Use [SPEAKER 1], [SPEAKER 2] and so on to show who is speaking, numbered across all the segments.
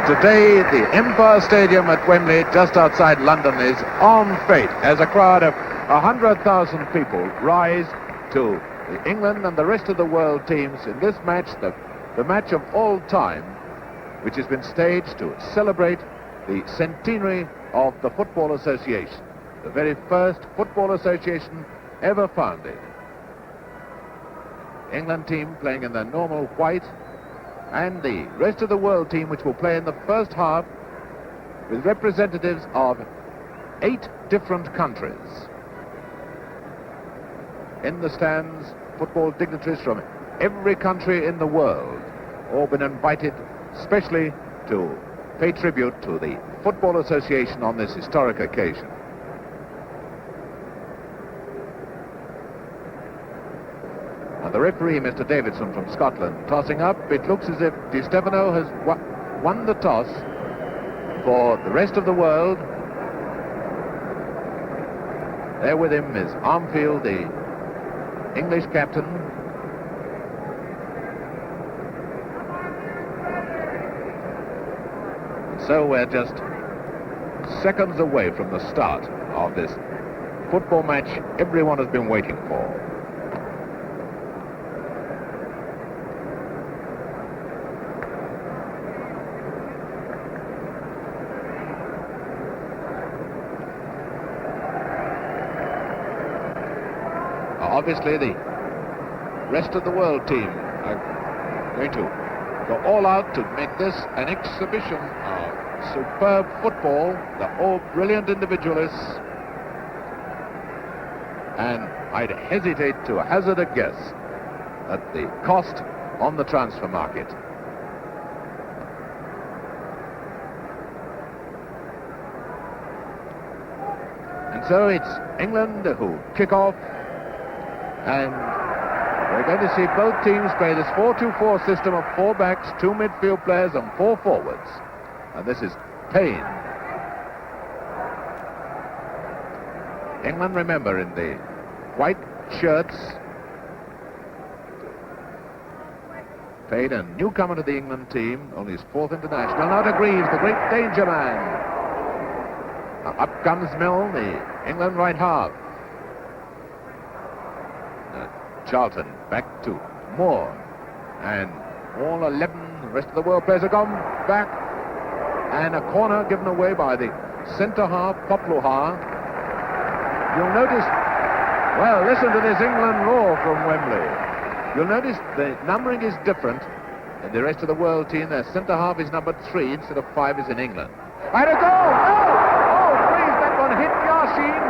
[SPEAKER 1] Today, the Empire Stadium at Wembley, just outside London, is on fate as a crowd of 100,000 people rise to the England and the rest of the world teams in this match, the match of all time, which has been staged to celebrate the centenary of the Football Association, the very first football association ever founded. England team playing in their normal white, and the rest of the world team, which will play in the first half with representatives of 8 different countries. In the stands, football dignitaries from every country in the world, all been invited specially to pay tribute to the Football Association on this historic occasion. And the referee, Mr. Davidson from Scotland, tossing up. It looks as if Stefano has won the toss for the rest of the world. There with him is Armfield, the English captain. So we're just seconds away from the start of this football match everyone has been waiting for. Obviously, the rest of the world team are going to go all out to make this an exhibition of superb football. They're all brilliant individualists, and I'd hesitate to hazard a guess at the cost on the transfer market. And so it's England who kick off. And we're going to see both teams play this 4-2-4 system of 4 backs, 2 midfield players and 4 forwards. And this is Paine. England, remember, in the white shirts. Paine, a newcomer to the England team, only his 4th international. Now to Greaves, the great danger man. Now up comes Milne, the England right half. Charlton back to Moore, and all 11 the rest of the world players have gone back, and a corner given away by the centre half, Popluhar. You'll notice, well, listen to this England roar from Wembley. You'll notice the numbering is different in the rest of the world team. Their centre half is numbered 3 instead of 5 is in England. And a goal! No! Oh, please, that one hit Yashin.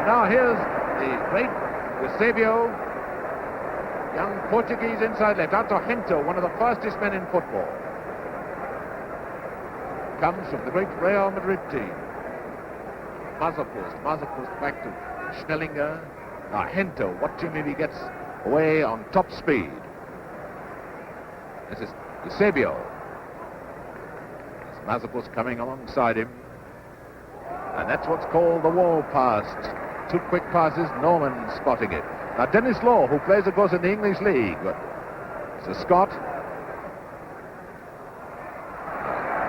[SPEAKER 1] Now here's the great Eusebio, young Portuguese inside left, out to Gento, one of the fastest men in football. Comes from the great Real Madrid team. Masopust back to Schnelinger. Now Gento, watch him if he gets away on top speed. This is Eusebio. There's Masopust coming alongside him. And that's what's called the wall pass. 2 quick passes, Norman spotting it. Now Denis Law, who plays of course in the English League, but it's a Scot.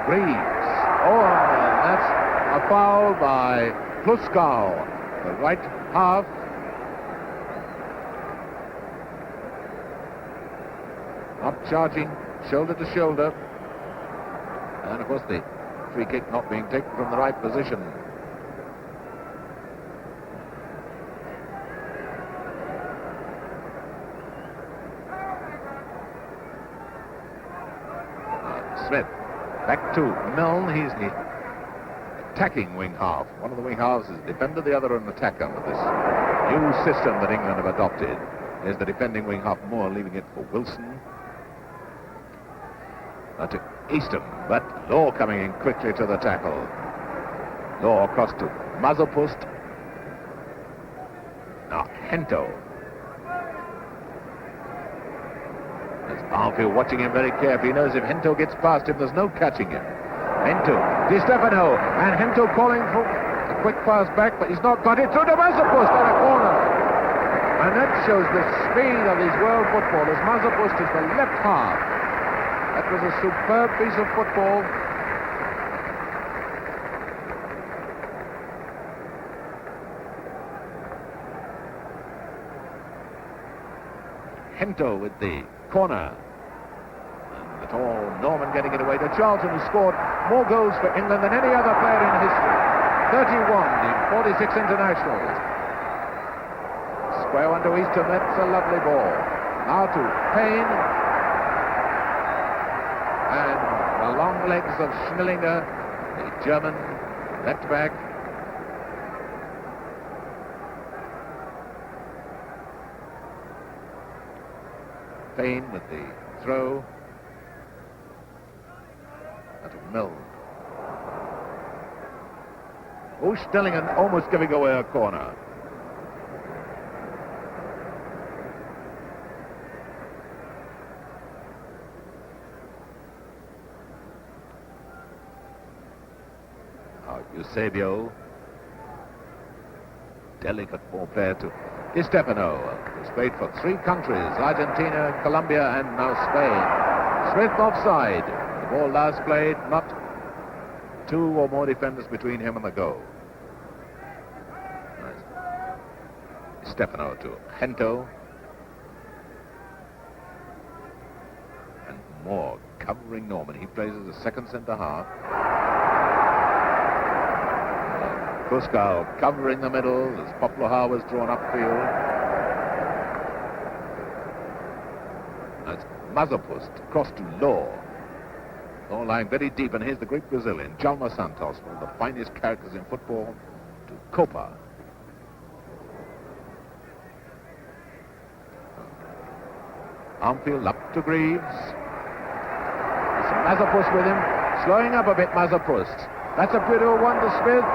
[SPEAKER 1] Greaves. Oh, and that's a foul by Pluskal, the right half. Not charging shoulder to shoulder. And of course the free kick not being taken from the right position. Smith, back to Milne. He's the attacking wing half. One of the wing halves is a defender, the other an attacker with this new system that England have adopted. There's the defending wing half, Moore leaving it for Wilson. Now to Eastham, but Law coming in quickly to the tackle. Law across to Masopust. Now Gento. Armfield watching him very carefully. He knows if Gento gets past him, there's no catching him. Gento, Stefano, and Gento calling for a quick pass back, but he's not got it through to Masopust on a corner. And that shows the speed of these world footballers. Masopust is the left half. That was a superb piece of football. Gento with the corner. And the tall Norman getting it away to Charlton, who scored more goals for England than any other player in history. 31 in 46 internationals. Square one to Eastham, that's a lovely ball. Now to Paine. And the long legs of Schnelinger, the German left back. Paine with the throw. Out of Milne. Oh, Schnelinger almost giving away a corner. Eusebio. Delicate ball player to Stefano, who's played for 3 countries, Argentina, Colombia, and now Spain. Smith offside. The ball last played, not 2 or more defenders between him and the goal. Nice. Stefano to Gento. And more covering Norman. He plays as a second centre half. Pluskal covering the middle as Popluhar was drawn upfield. That's Masopust across to Law. Law lying very deep, and here's the great Brazilian, Djalma Santos, one of the finest characters in football, to Kopa. Armfield up to Greaves. There's Masopust with him, slowing up a bit, Masopust. That's a beautiful one to Smith.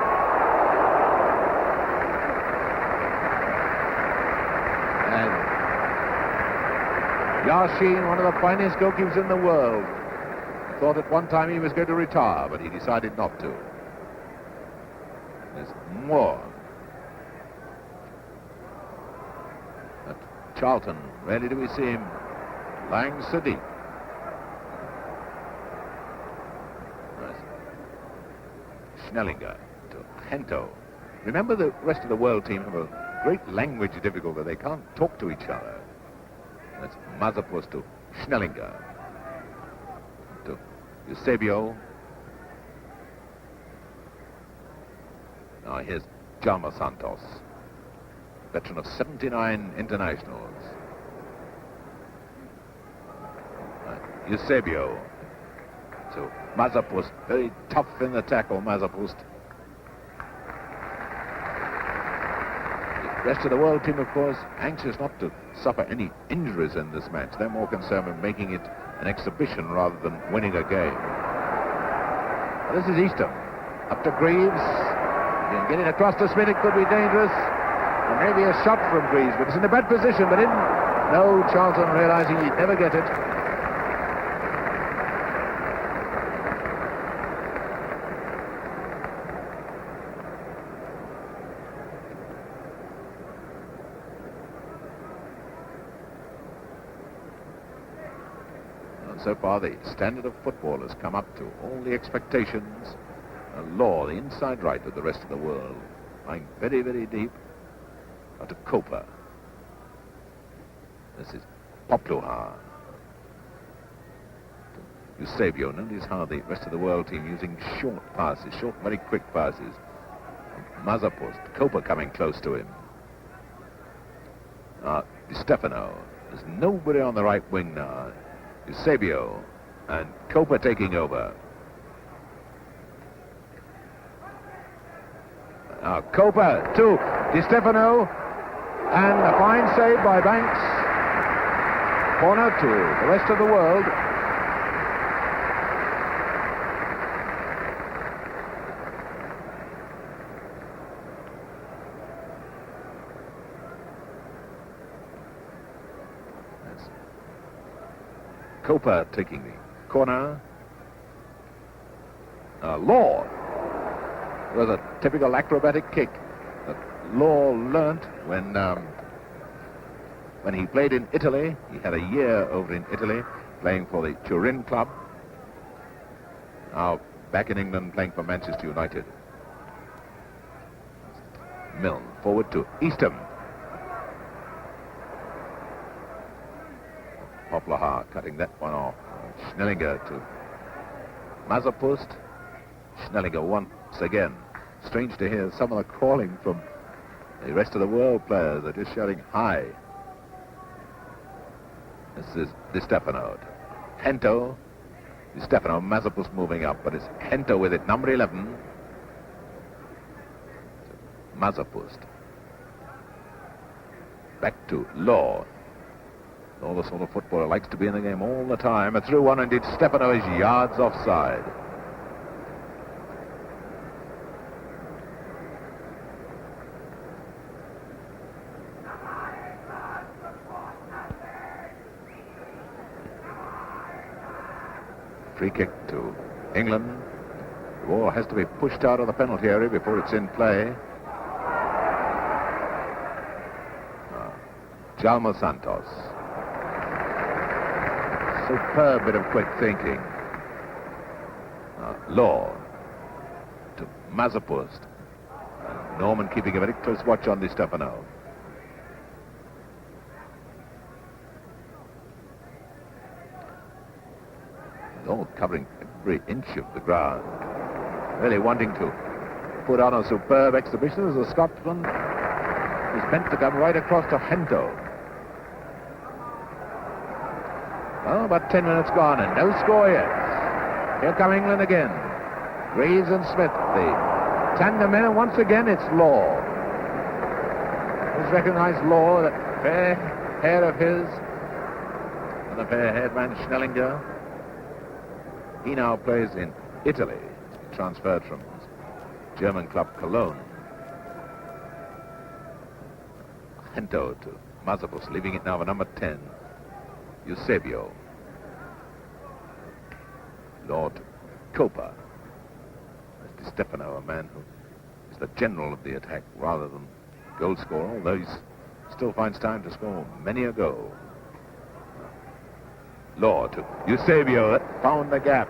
[SPEAKER 1] Yashin, one of the finest goalkeepers in the world, thought at one time he was going to retire, but he decided not to. There's more. At Charlton, rarely do we see him lying so deep. Schnelinger to Gento. Remember, the rest of the world team have a great language difficulty. They can't talk to each other. That's Masopust to Schnelinger. To Eusebio. Now here's Djalma Santos, veteran of 79 internationals. Eusebio. So Masopust, very tough in the tackle, Masopust. The rest of the world team, of course, anxious not to suffer any injuries in this match. They're more concerned with making it an exhibition rather than winning a game. This is Eastham. Up to Greaves. Getting across to Smith, it could be dangerous. And maybe a shot from Greaves, but it's in a bad position, but in. No, Charlton realizing he'd never get it. So far, the standard of football has come up to all the expectations. Law, the inside right of the rest of the world, lying very, very deep. Out to Kopa. This is Popluhar. Eusebio. Notice how the rest of the world team using short passes, short, very quick passes. Masopust, Kopa coming close to him. Stefano. There's nobody on the right wing now. Eusebio and Kopa taking over. Now Kopa to Stefano, and a fine save by Banks. Corner to the rest of the world. Kopa taking the corner. Law. It was a typical acrobatic kick that Law learnt when he played in Italy. He had a year over in Italy. playing for the Turin club. Now back in England playing for Manchester United. Milne forward to Eastham. Popluhar cutting that one off. Schnelinger to Masopust. Schnelinger once again. Strange to hear some of the calling from the rest of the world players. They're just shouting hi. This is Stefano. Gento. Stefano, Masopust moving up, but it's Gento with it, number 11. Masopust. Back to Law. Law, the sort of footballer, likes to be in the game all the time. A through one, indeed. Stefano is yards offside. Free kick to England. The ball has to be pushed out of the penalty area before it's in play. Djalma Santos. Superb bit of quick thinking. Law to Masopust. Norman keeping a very close watch on Stefano. All covering every inch of the ground. Really wanting to put on a superb exhibition as the Scotsman is meant to come right across to Gento. Well, about 10 minutes gone and no score yet. Here come England again. Greaves and Smith, the tandem men, and once again it's Law. Let's recognize Law, that fair hair of his, and the fair-haired man Schnelinger. He now plays in Italy. He's been transferred from his German club Cologne. Gento to Masopust, leaving it now for number 10, Eusebio. Lord Kopa. That's Stefano, a man who is the general of the attack rather than goal scorer, although he still finds time to score many a goal. Law to Eusebio, that found the gap.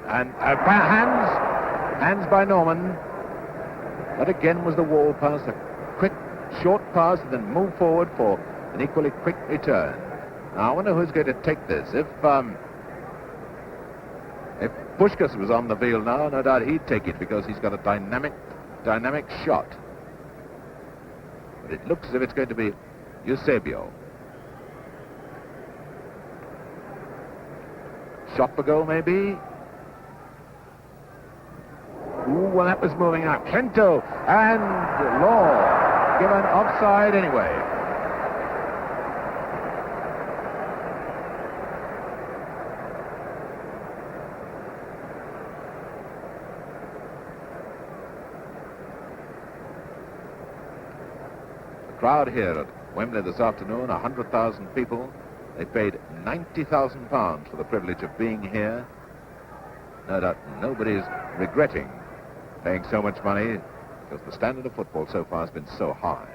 [SPEAKER 1] And hands by Norman. That again was the wall pass, a quick, short pass, and then move forward for an equally quick return. Now, I wonder who's going to take this. If Puskal was on the field now, no doubt he'd take it because he's got a dynamic shot. But it looks as if it's going to be Eusebio. Shot for goal, maybe. Ooh, well, that was moving up. Gento and Law given offside anyway. The crowd here at Wembley this afternoon, 100,000 people. They paid £90,000 for the privilege of being here. No doubt nobody's regretting paying so much money because the standard of football so far has been so high.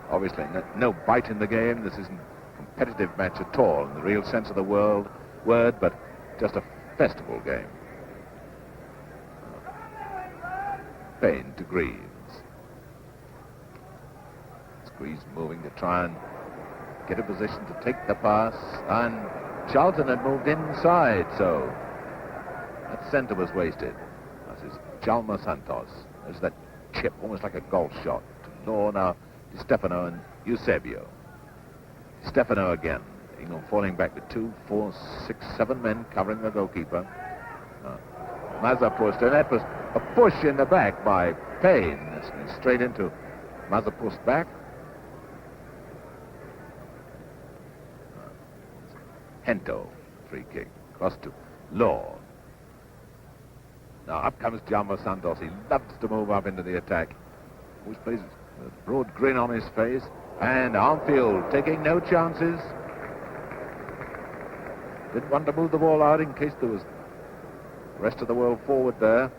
[SPEAKER 1] Obviously, no bite in the game. This isn't a competitive match at all in the real sense of the word, but just a festival game. Paine to Greaves. Greaves moving to try and get a position to take the pass, and Charlton had moved inside, so that centre was wasted. That is Djalma Santos. There's that chip, almost like a golf shot. To Law now, Stefano and Eusebio. Stefano again. England falling back to 2, 4, 6, 7 men covering the goalkeeper. Masopust, and that was a push in the back by Paine. Straight into Masopust back. Gento, free kick, cross to Law. Now up comes Djalma Santos. He loves to move up into the attack. Always plays with a broad grin on his face. And Armfield taking no chances. Didn't want to move the ball out in case there was the rest of the world forward there.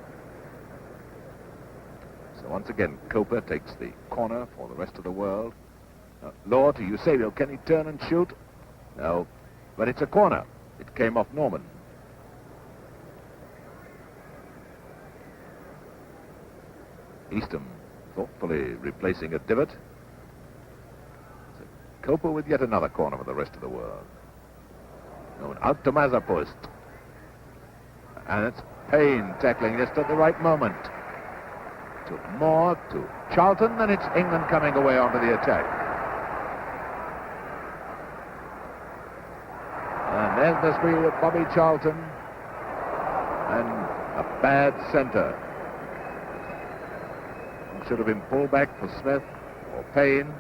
[SPEAKER 1] So once again, Kopa takes the corner for the rest of the world. Law to Eusebio. Can he turn and shoot? No. but it's a corner. It came off Norman. Eastham thoughtfully replacing a divot. So Kopa with yet another corner for the rest of the world. Going out to Masopust. And it's Paine tackling just at the right moment. To Moore, to Charlton, and it's England coming away onto the attack. And there's the speed of Bobby Charlton. And a bad centre. Should have been pulled back for Smith or Paine.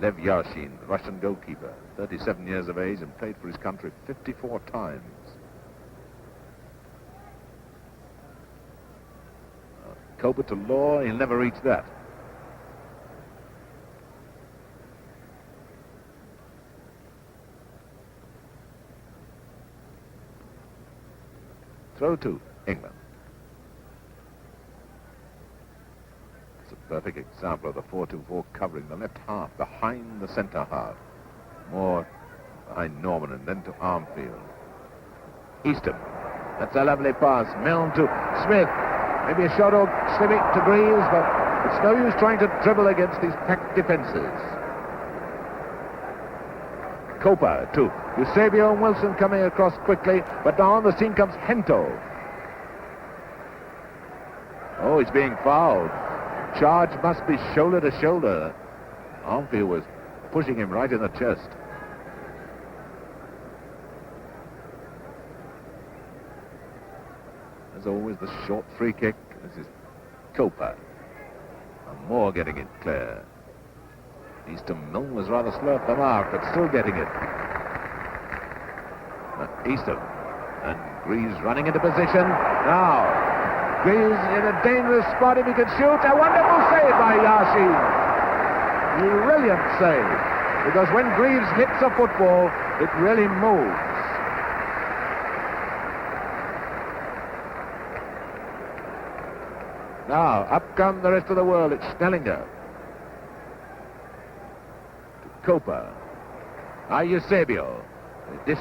[SPEAKER 1] Lev Yashin, the Russian goalkeeper, 37 years of age and played for his country 54 times. Kopa to Law, he'll never reach that. Throw to England. It's a perfect example of the 4-2-4 covering the left half behind the centre half. More behind Norman and then to Armfield. Eastham. That's a lovely pass. Milne to Smith. Maybe a shot or slipping to Greaves, but it's no use trying to dribble against these packed defences. Kopa to Eusebio and Wilson coming across quickly, but now on the scene comes Gento. Oh, he's being fouled. Charge must be shoulder to shoulder. Armfield was pushing him right in the chest. As always, the short free kick. This is Kopa. And Moore getting it clear. Eastham Milne was rather slow at the mark, but still getting it. Eastham and Greaves running into position. Now, Greaves in a dangerous spot if he can shoot. A wonderful save by Yashin. Brilliant save. Because when Greaves hits a football, it really moves. Now, up come the rest of the world. It's Schnelinger. Kopa. Eusebio.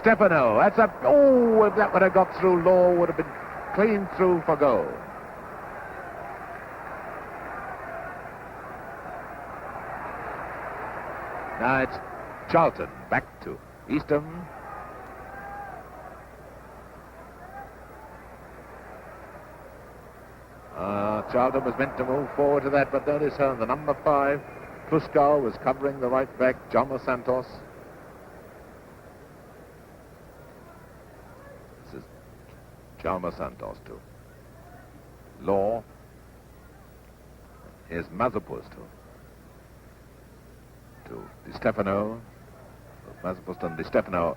[SPEAKER 1] Stefano. That's a... Oh, if that would have got through, Law would have been clean through for goal. Now it's Charlton. Back to Eastham. Charlton was meant to move forward to that, but notice the number 5. Pluskal was covering the right back, Djalma Santos. This is Djalma Santos too. Law. Here's Masopust to Stefano. Masopust and Stefano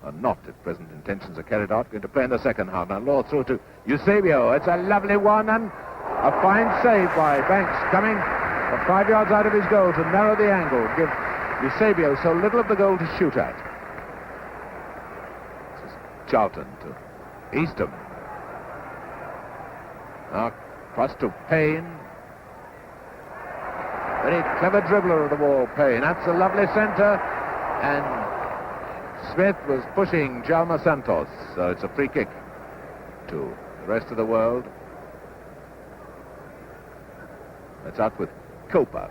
[SPEAKER 1] are not, if present intentions are carried out, going to play in the second half. Now Law through to Eusebio. It's a lovely one and a fine save by Banks coming 5 yards out of his goal to narrow the angle, give Eusebio so little of the goal to shoot at. This is Charlton to Eastham. Now cross to Paine. Very clever dribbler of the ball, Paine. That's a lovely centre, and Smith was pushing Djalma Santos, so it's a free kick to the rest of the world. It's out with Kopa.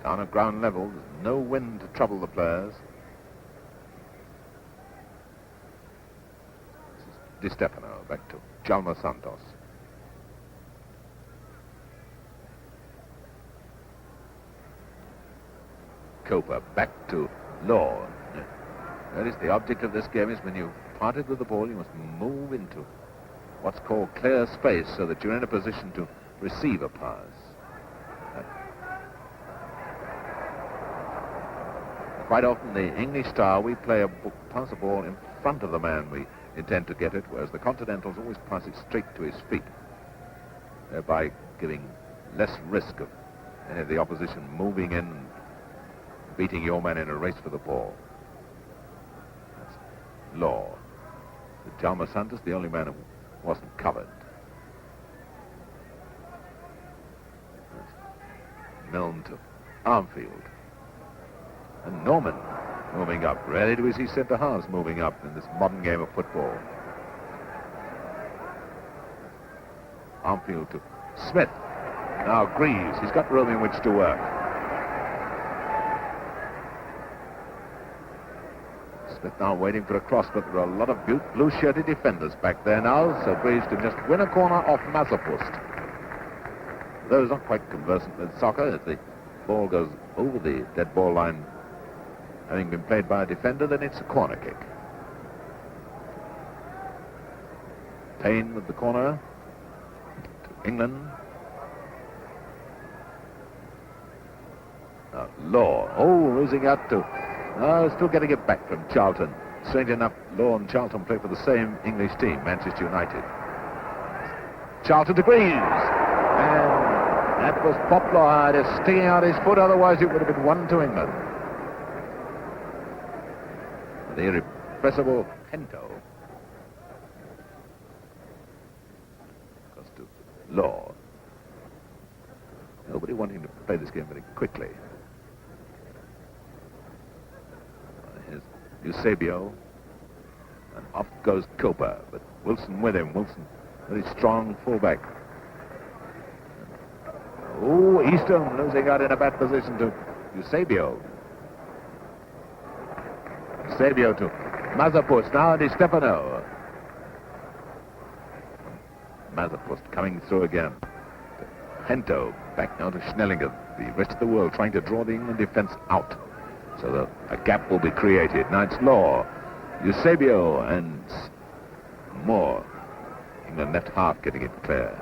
[SPEAKER 1] Down at ground level, there's no wind to trouble the players. This is Stefano, back to Djalma Santos. Kopa, back to Law. That is the object of this game, is when you've parted with the ball, you must move into what's called clear space so that you're in a position to receive a pass. Quite often the English style, we pass a ball in front of the man we intend to get it, whereas the Continentals always pass it straight to his feet, thereby giving less risk of any of the opposition moving in and beating your man in a race for the ball. That's Law. Djalma Santos, the only man who wasn't covered. Milne to Armfield. And Norman moving up. Rarely do we see centre-halves moving up in this modern game of football. Armfield to Smith. Now Greaves. He's got room in which to work. Smith now waiting for a cross, but there are a lot of blue-shirted defenders back there now, so Greaves can just win a corner off Masopust. Though he's not quite conversant with soccer, if the ball goes over the dead ball line, having been played by a defender, then it's a corner kick. Paine with the corner to England. Now Law, losing out to... still getting it back from Charlton. Strange enough, Law and Charlton play for the same English team, Manchester United. Charlton to Greaves. And that was Popluhar just sticking out his foot, otherwise it would have been 1 to England. The irrepressible Gento goes to Law. Nobody wanting to play this game very quickly. Here's Eusebio, and off goes Kopa, but Wilson with him. Wilson, very strong fullback. Eastham losing out in a bad position to Eusebio. Eusebio to Masopust, now to Stefano. Masopust coming through again. Gento back now to Schnelinger. The rest of the world trying to draw the England defence out, so that a gap will be created. Now it's Law, Eusebio, and more. England left half getting it clear.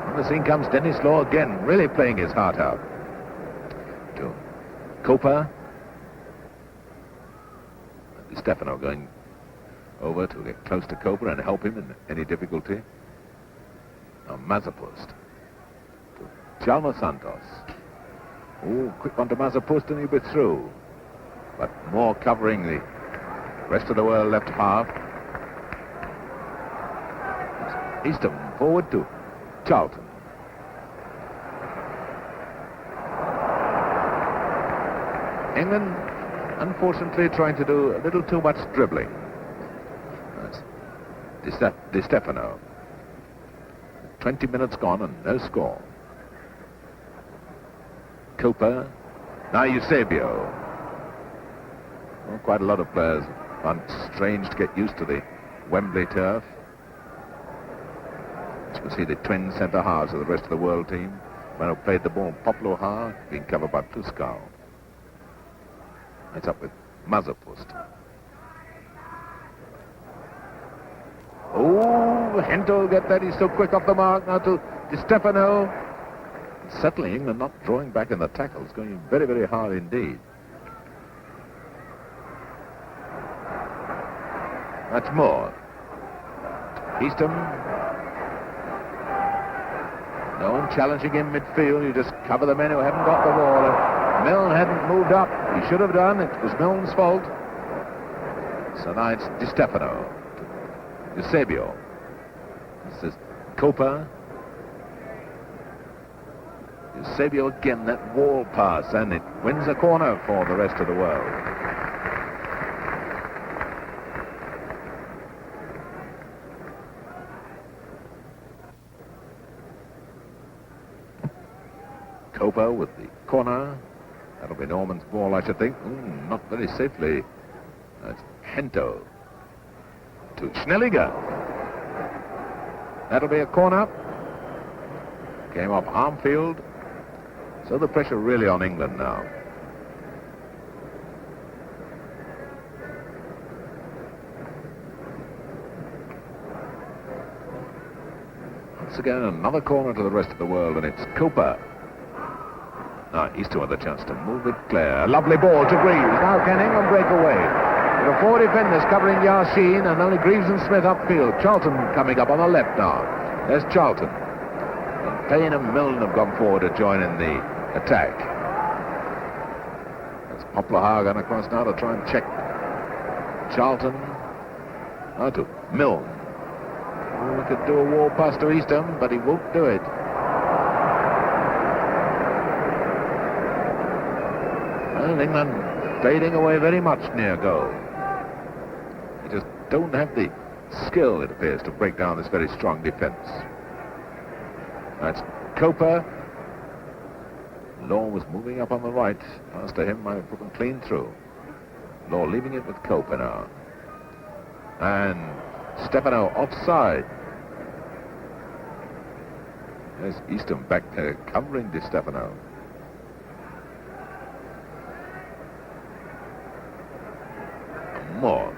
[SPEAKER 1] On the scene comes Denis Law again, really playing his heart out. To Kopa. Stefano going over to get close to Kopa and help him in any difficulty. Now Masopust. To Djalma Santos. Quick one to Masopust and he'll be through. But more covering the rest of the world left half. Eastham forward to Charlton. England, unfortunately, trying to do a little too much dribbling. That's Di Stefano. 20 minutes gone and no score. Kopa. Now Eusebio. Quite a lot of players found it strange to get used to the Wembley turf. You can see the twin centre-halves of the rest of the world team. When who played the ball, Popluhar, being covered by Pluskal. It's up with Masopust. Gento will get that. He's so quick off the mark. Now to Di Stefano. Certainly England not drawing back in the tackles, going very, very hard indeed. That's more. Eastham. No one challenging him midfield. You just cover the men who haven't got the ball. Milne hadn't moved up. He should have done. It was Milne's fault. So now it's Di Stefano. Eusebio. This is Kopa. Eusebio again, that wall pass, and it wins a corner for the rest of the world. Kopa with the corner. That'll be Norman's ball, I should think. Not very safely. That's Gento to Schnelinger. That'll be a corner. Came off Armfield. So the pressure really on England now. Once again, another corner to the rest of the world, and it's Kopa. Now, Eastham with a chance to move it clear. A lovely ball to Greaves. Now can England break away? There are 4 defenders covering Yashin, and only Greaves and Smith upfield. Charlton coming up on the left now. There's Charlton. And Paine and Milne have gone forward to join in the attack. That's Popluhar going across now to try and check Charlton. Now to Milne. He could do a wall pass to Eastham, but he won't do it. and England fading away very much near goal. They just don't have the skill, it appears, to break down this very strong defence. That's Kopa. Law was moving up on the right. Pass to him, might have put them clean through. Law leaving it with Kopa now. And Stefano offside. There's Eastham back there covering Di Stefano. More.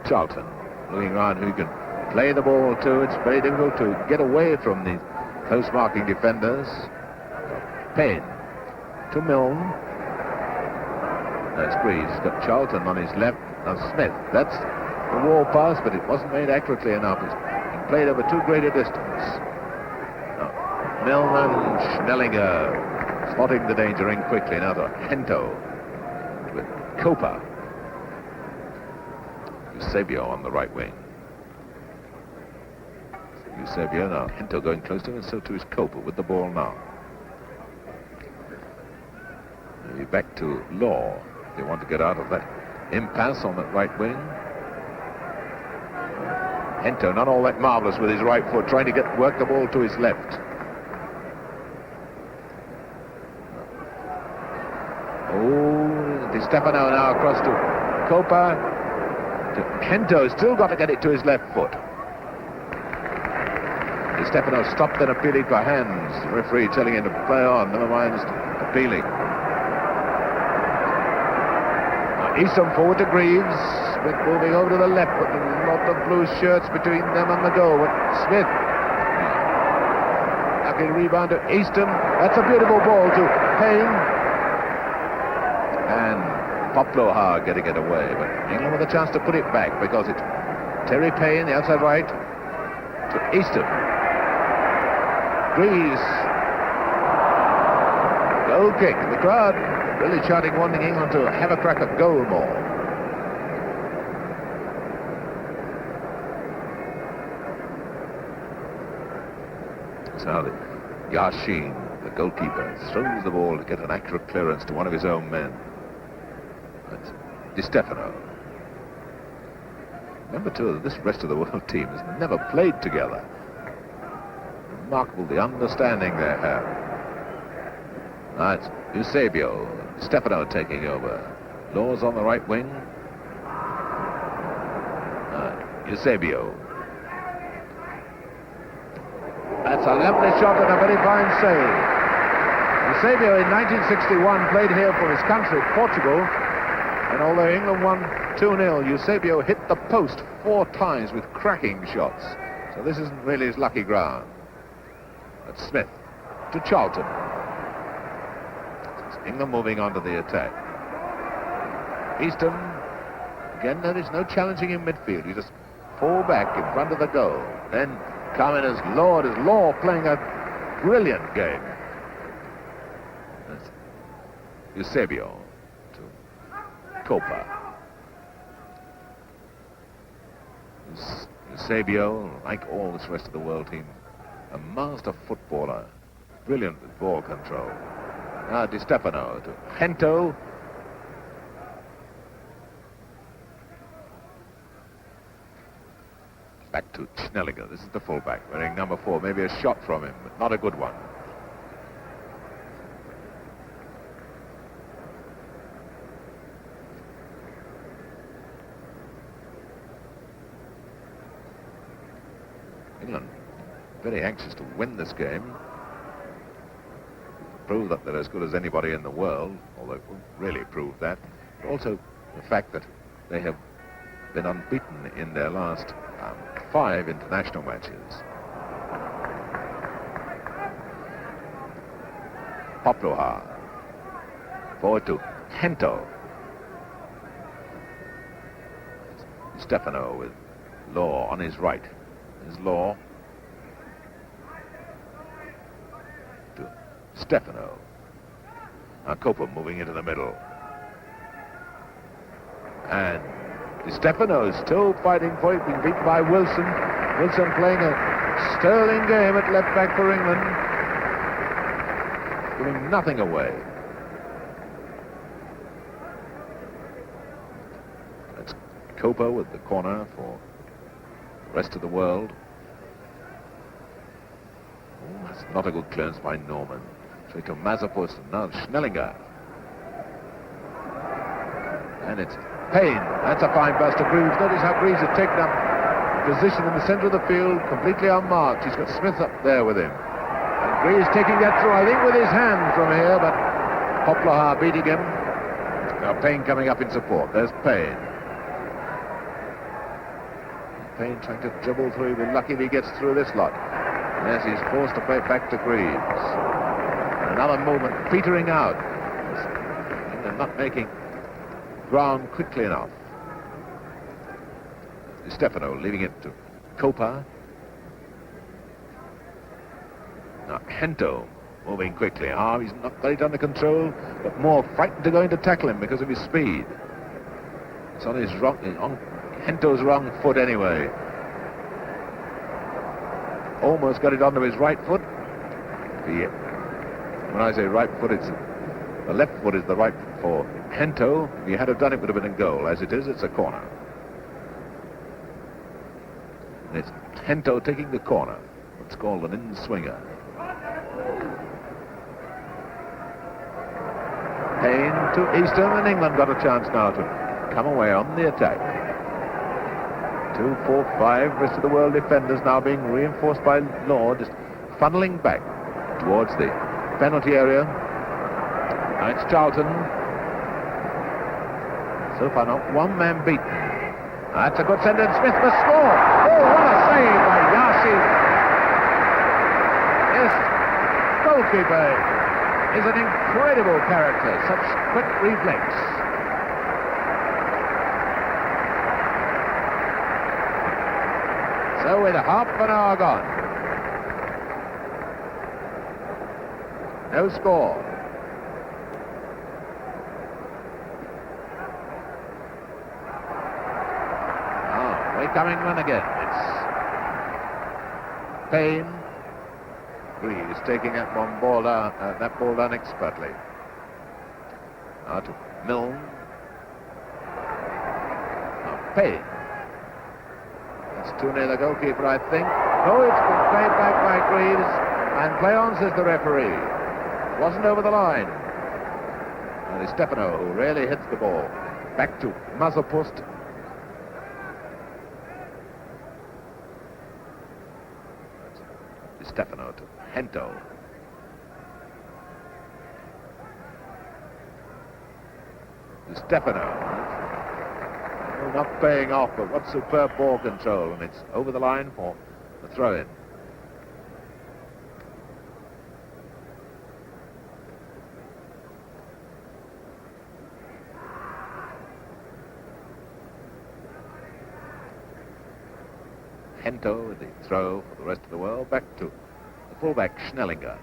[SPEAKER 1] Charlton looking around who can play the ball to. It's very difficult to get away from these close marking defenders. Paine to Milne. That's Greaves. He's got Charlton on his left. Now Smith. That's the wall pass, but it wasn't made accurately enough. It's been played over too great a distance. Now, Milne and Schnelinger spotting the danger in quickly. Now to Gento with Kopa. Eusebio on the right wing. Eusebio now. Gento going close to him, and so too is Kopa with the ball now. Maybe back to Law. They want to get out of that impasse on that right wing. Gento not all that marvellous with his right foot, trying to work the ball to his left. Oh, Di Stefano now across to Kopa. Gento still got to get it to his left foot. Di Stefano stopped then appealing for hands. The referee telling him to play on, never mind appealing. Now Eastham forward to Greaves. Smith moving over to the left, but a lot of blue shirts between them and the goal. But Smith, lucky rebound to Eastham. That's a beautiful ball to Paine. And Popluhar getting it away, but England with a chance to put it back because it's Terry Paine, the outside right, to Eastham. Greaves. Goal kick. The crowd really shouting, wanting England to have a crack at goal more. So the Yashin, the goalkeeper, throws the ball to get an accurate clearance to one of his own men. That's Di Stefano. Remember too that this Rest of the World team has never played together. Remarkable the understanding they have. That's Eusebio. Stefano taking over. Law's on the right wing. Eusebio. That's a lovely shot and a very fine save. Eusebio in 1961 played here for his country, Portugal. And although England won 2-0, Eusebio hit the post 4 times with cracking shots. So this isn't really his lucky ground. That's Smith to Charlton. England moving on to the attack. Eastham, again, there's no challenging in midfield. You just fall back in front of the goal. Then come in as Law playing a brilliant game. That's Eusebio. Kopa. Eusebio, like all this Rest of the World team, a master footballer, brilliant with ball control. Now Di Stefano to Gento. Back to Schnelinger. This is the fullback wearing number 4. Maybe a shot from him, but not a good one. England very anxious to win this game, prove that they're as good as anybody in the world, although it won't really prove that, but also the fact that they have been unbeaten in their last 5 international matches. Popluhar forward to Gento. Stefano with Law on his right. Is Law to Stefano. Now Kopa moving into the middle. And Stefano is still fighting for it, being beaten by Wilson. Wilson playing a sterling game at left back for England. giving nothing away. That's Kopa with the corner for the rest of the world. Oh, that's not a good clearance by Norman. Straight to Masopust, and now Schnelinger. And it's Paine. That's a fine pass to Greaves. Notice how Greaves has taken up position in the centre of the field, completely unmarked. He's got Smith up there with him. And Greaves taking that through, I think, with his hand from here, but Popluhar beating him. Now Paine coming up in support. There's Paine. Paine trying to dribble through. He'll be lucky if he gets through this lot. Yes, he's forced to play it back to Greaves. And another movement, petering out. They're not making ground quickly enough. Stefano leaving it to Kopa. Now Gento moving quickly. He's not got it under control, but more frightened to go in to tackle him because of his speed. It's on his wrong, on Gento's wrong foot anyway. Almost got it onto his right foot. When I say right foot, it's the left foot is the right foot for Gento. If he had have done it, would have been a goal. As it is, it's a corner. And it's Gento taking the corner. It's called an in-swinger. Paine to Eastham, and England got a chance now to come away on the attack. 2, 4, 5 rest of the world defenders now being reinforced by Law, just funneling back towards the penalty area. Now it's Charlton. So far not one man beaten. That's a good send, and Smith must score. Oh, what a save by Yashin. This goalkeeper is an incredible character, such quick reflex. So with half an hour gone, no score. Coming England again. It's Paine. Greaves taking that ball down expertly. Now to Milne. Now Paine. That's too near the goalkeeper, I think. Oh, it's been played back by Greaves, and play on, says the referee. Wasn't over the line. And it's Stefano who really hits the ball. Back to Masopust. Stefano to Gento. Stefano. Oh, not paying off, but what superb ball control, and it's over the line for the throw-in. Gento with the throw for the rest of the world, back to the fullback Schnelinger.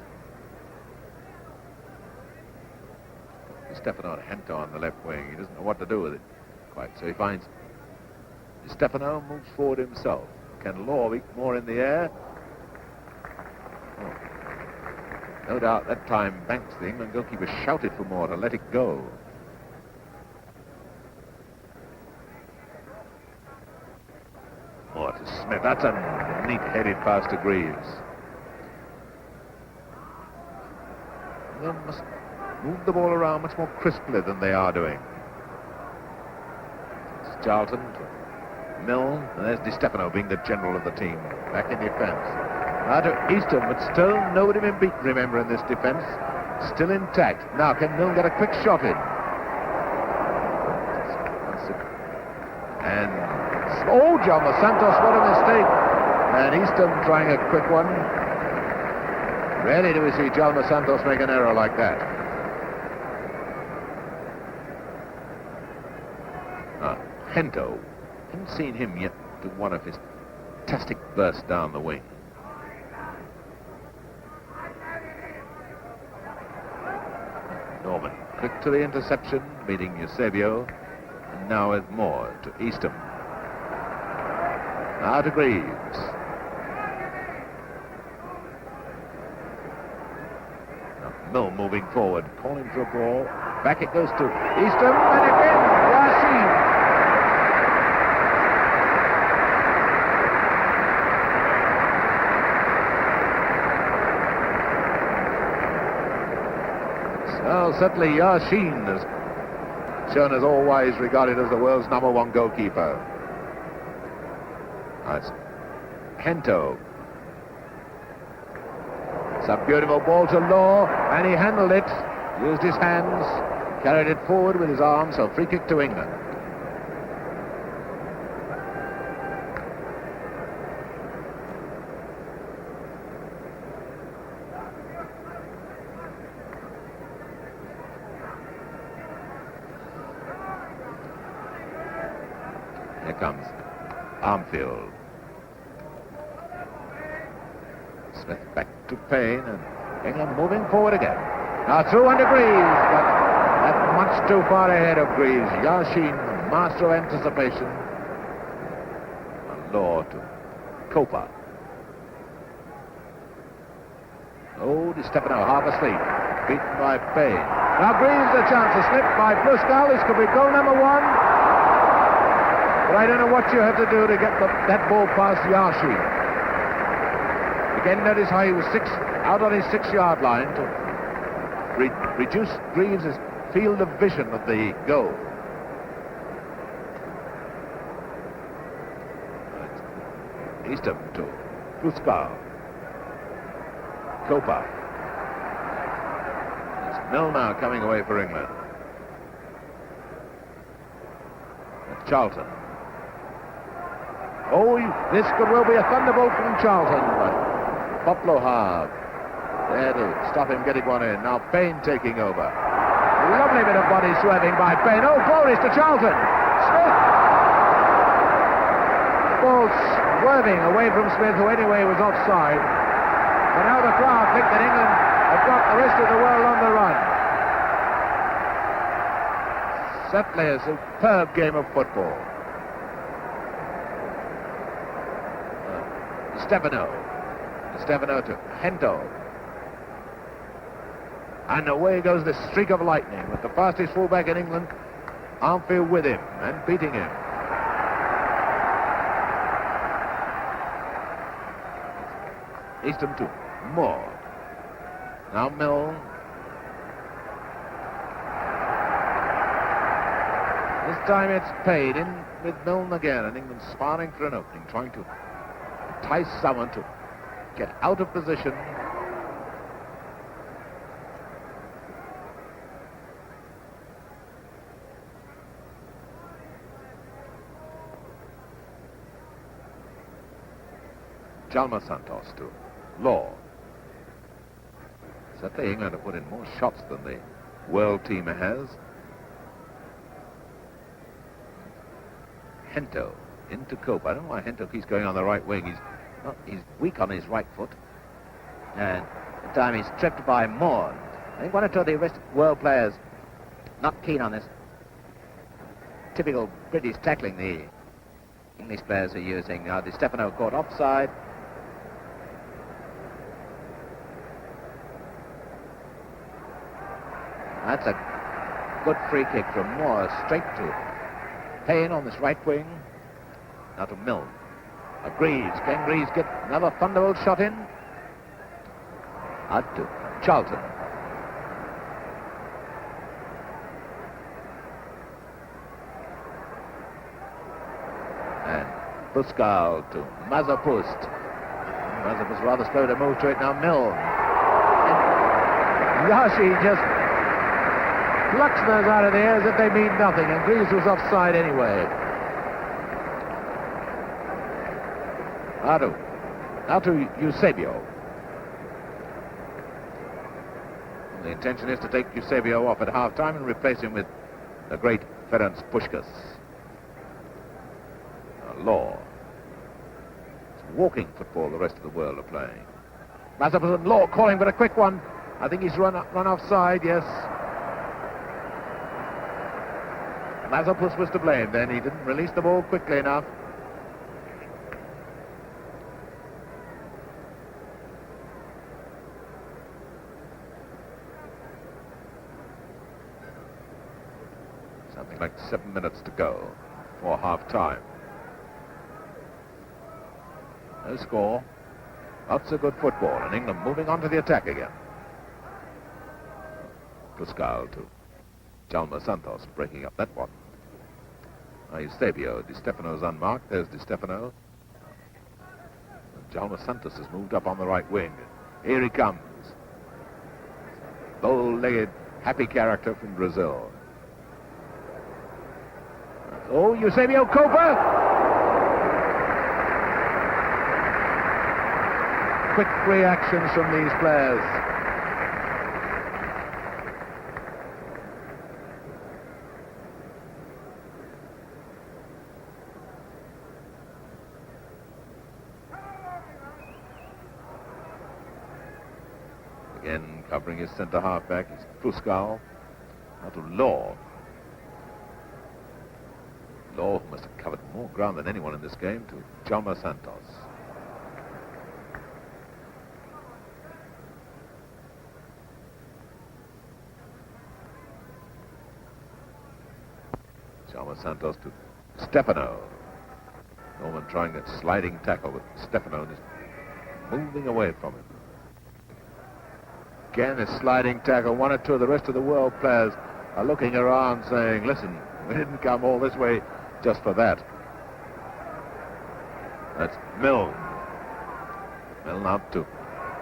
[SPEAKER 1] Stefano and Gento on the left wing. He doesn't know what to do with it quite, so he finds Stefano moves forward himself. Can Law be more in the air? Oh. No doubt that time Banks, the England goalkeeper, shouted for more to let it go. Oh, to Smith. That's a neat-headed pass to Greaves. They must move the ball around much more crisply than they are doing. It's Charlton to Milne, and there's Di Stefano being the general of the team, back in defence. Now to Eastham, but still nobody been beaten, remember, in this defence. Still intact. Now can Milne get a quick shot in? And oh, Djalma Santos, what a mistake. And Eastham trying a quick one. Rarely do we see Djalma Santos make an error like that. Gento. Haven't seen him yet do one of his fantastic bursts down the wing. Norman, quick to the interception, meeting Eusebio. And now with more to Eastham. Now to Greaves. Now Milne moving forward, calling for a ball. Back it goes to Eastham, and again, Yashin. Well, certainly Yashin has shown as always regarded as the world's #1 goalkeeper. That's Gento. It's a beautiful ball to Law, and he handled it, used his hands, carried it forward with his arms, so free kick to England. Here comes Armfield. Smith back to Paine, and England moving forward again. Now through under Greaves, but that's much too far ahead of Greaves. Yashin, master of anticipation. And Law to Kopa. Oh, Stefano half asleep, beaten by Paine. Now Greaves a chance to slip by Pluskal. This could be goal #1. But I don't know what you have to do to get that ball past Yashin. Again, notice how he was out on his 6-yard line to reduce Greaves' field of vision of the goal. Eastham to Pluskal. Kopa. It's Milne now coming away for England. Charlton. Oh, this could well be a thunderbolt from Charlton, but Popluhar there to stop him getting one in. Now Paine taking over. Lovely bit of body swerving by Paine. Oh, Goles to Charlton. Smith. Ball swerving away from Smith, who anyway was offside. But now the crowd think that England have got the rest of the world on the run. Certainly a superb game of football. Stefano to Gento. And away goes the streak of lightning with the fastest fullback in England, Armfield, with him and beating him. Eastham to Moore. Now Milne. This time it's Paine in with Milne again, and England sparring for an opening, trying to entice someone to get out of position. Djalma Santos to Law. Certainly England have put in more shots than the world team has. Gento into Kopa. I don't know why Gento keeps going on the right wing. He's weak on his right foot. And the time he's tripped by Moore. I think one or two of the rest world players not keen on this typical British tackling the English players are using. Now Stefano caught offside. That's a good free kick from Moore, straight to Paine on this right wing. Now to Milne. Greaves. Can Greaves get another thunderbolt shot in? Out to Charlton. And Pluskal to Masopust. Masopust rather slow to move to it. Now Milne. Yashin just plucks those out of the air as if they mean nothing, and Greaves was offside anyway. Now to Eusebio. The intention is to take Eusebio off at half-time and replace him with the great Ferenc Puskas. Law. It's walking football the rest of the world are playing. Masopust and Law calling for a quick one. I think he's run offside, yes. Masopust was to blame then. He didn't release the ball quickly enough. Something like 7 minutes to go for half-time. No score. Lots of good football, and England moving on to the attack again. Pluskal to Djalma Santos, breaking up that one. Eusebio, Stefano's unmarked. There's Stefano. Djalma Santos has moved up on the right wing. Here he comes. Bow-legged, happy character from Brazil. Oh, Eusebio, Kopa! Quick reactions from these players. Again, covering his centre half-back is Pluskal. Out to Law. Law, who must have covered more ground than anyone in this game, to Djalma Santos. Djalma Santos to Stefano. Norman trying that sliding tackle with Stefano just moving away from him. Again, a sliding tackle. One or two of the rest of the world players are looking around saying, listen, we didn't come all this way just for that. That's Milne. Milne out to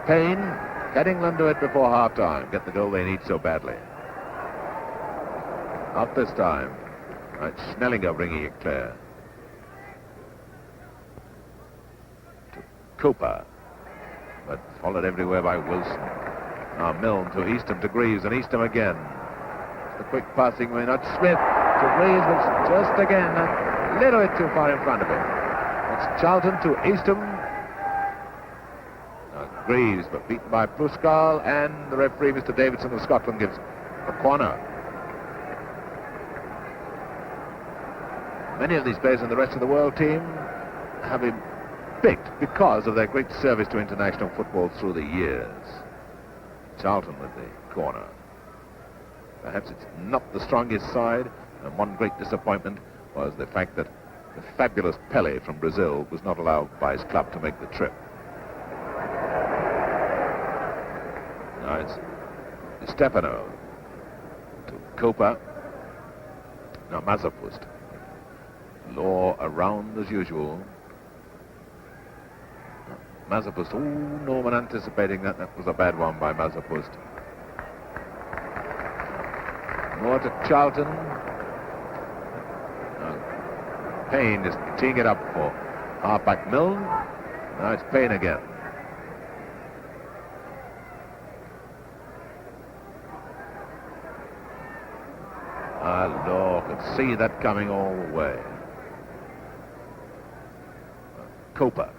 [SPEAKER 1] Paine. Get England to it before half-time. Get the goal they need so badly. Not this time. Right, Schnelinger bringing it clear. To Kopa. But followed everywhere by Wilson. Now Milne to Eastham, to Greaves, and Eastham again. The quick passing way, not Smith to Greaves, but just again a little bit too far in front of him. It's Charlton to Eastham. Now Greaves, but beaten by Pluskal, and the referee, Mr. Davidson of Scotland, gives a corner. Many of these players in the rest of the world team have been picked because of their great service to international football through the years. Charlton with the corner. Perhaps it's not the strongest side, and one great disappointment was the fact that the fabulous Pele from Brazil was not allowed by his club to make the trip. Now it's Stefano to Kopa. Now Masopust. Law around as usual. Masopust. Oh, Norman anticipating that. That was a bad one by Masopust. More to Charlton. Paine is teeing it up for halfback Milne. Now it's Paine again. Law could see that coming all the way. Kopa.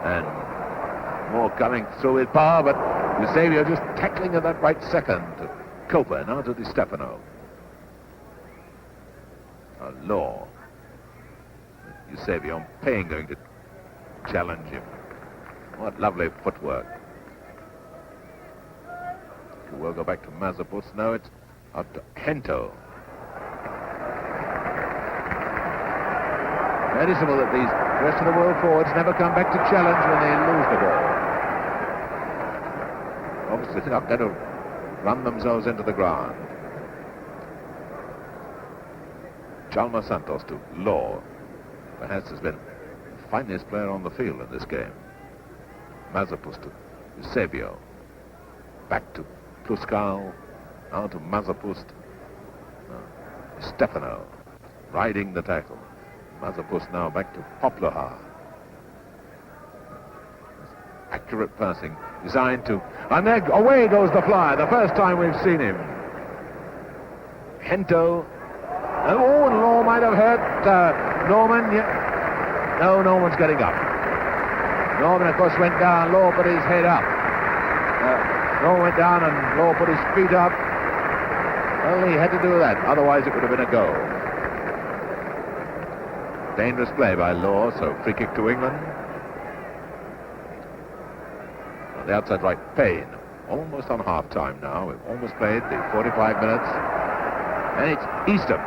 [SPEAKER 1] And more coming through with power, but Eusebio just tackling at that right second. Kopa, now to Di Stefano. Law. Eusebio, Paine going to challenge him. What lovely footwork. We'll go back to Masopust. Now it's up to Gento. Noticeable that these rest of the world forwards never come back to challenge when they lose the ball. Obviously they're not going to run themselves into the ground. Djalma Santos to Law. Perhaps has been the finest player on the field in this game. Masopust to Eusebio. Back to Pluskal. Now to Masopust. Stefano riding the tackle. Masopust now back to Popluhar. Accurate passing, designed to... And there, away goes the flyer, the first time we've seen him. Gento. And Law might have hurt Norman. Yeah. No, Norman's getting up. Norman, of course, went down. Law put his head up. Norman went down and Law put his feet up. Well, he had to do that, otherwise it would have been a goal. Dangerous play by Law, so free kick to England. On the outside right, Paine. almost on half-time now. We've almost played the 45 minutes. And it's Eastham.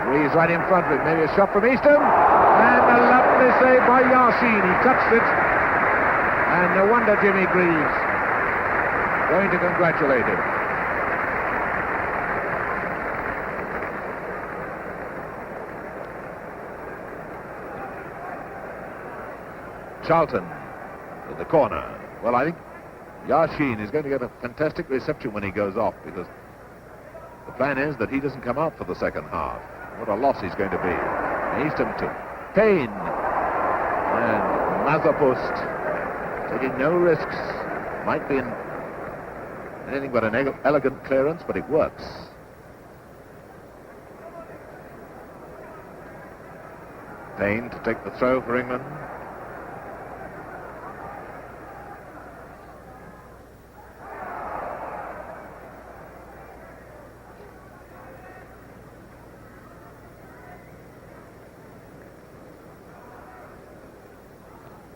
[SPEAKER 1] Greaves right in front of him. Maybe a shot from Eastham. And a lovely save by Yashin. He touched it. And no wonder Jimmy Greaves going to congratulate him. Charlton to the corner. Well, I think Yashin is going to get a fantastic reception when he goes off, because the plan is that he doesn't come out for the second half. What a loss he's going to be. Eastham to Paine. And Masopust taking no risks. Might be anything but an elegant clearance, but it works. Paine to take the throw for England.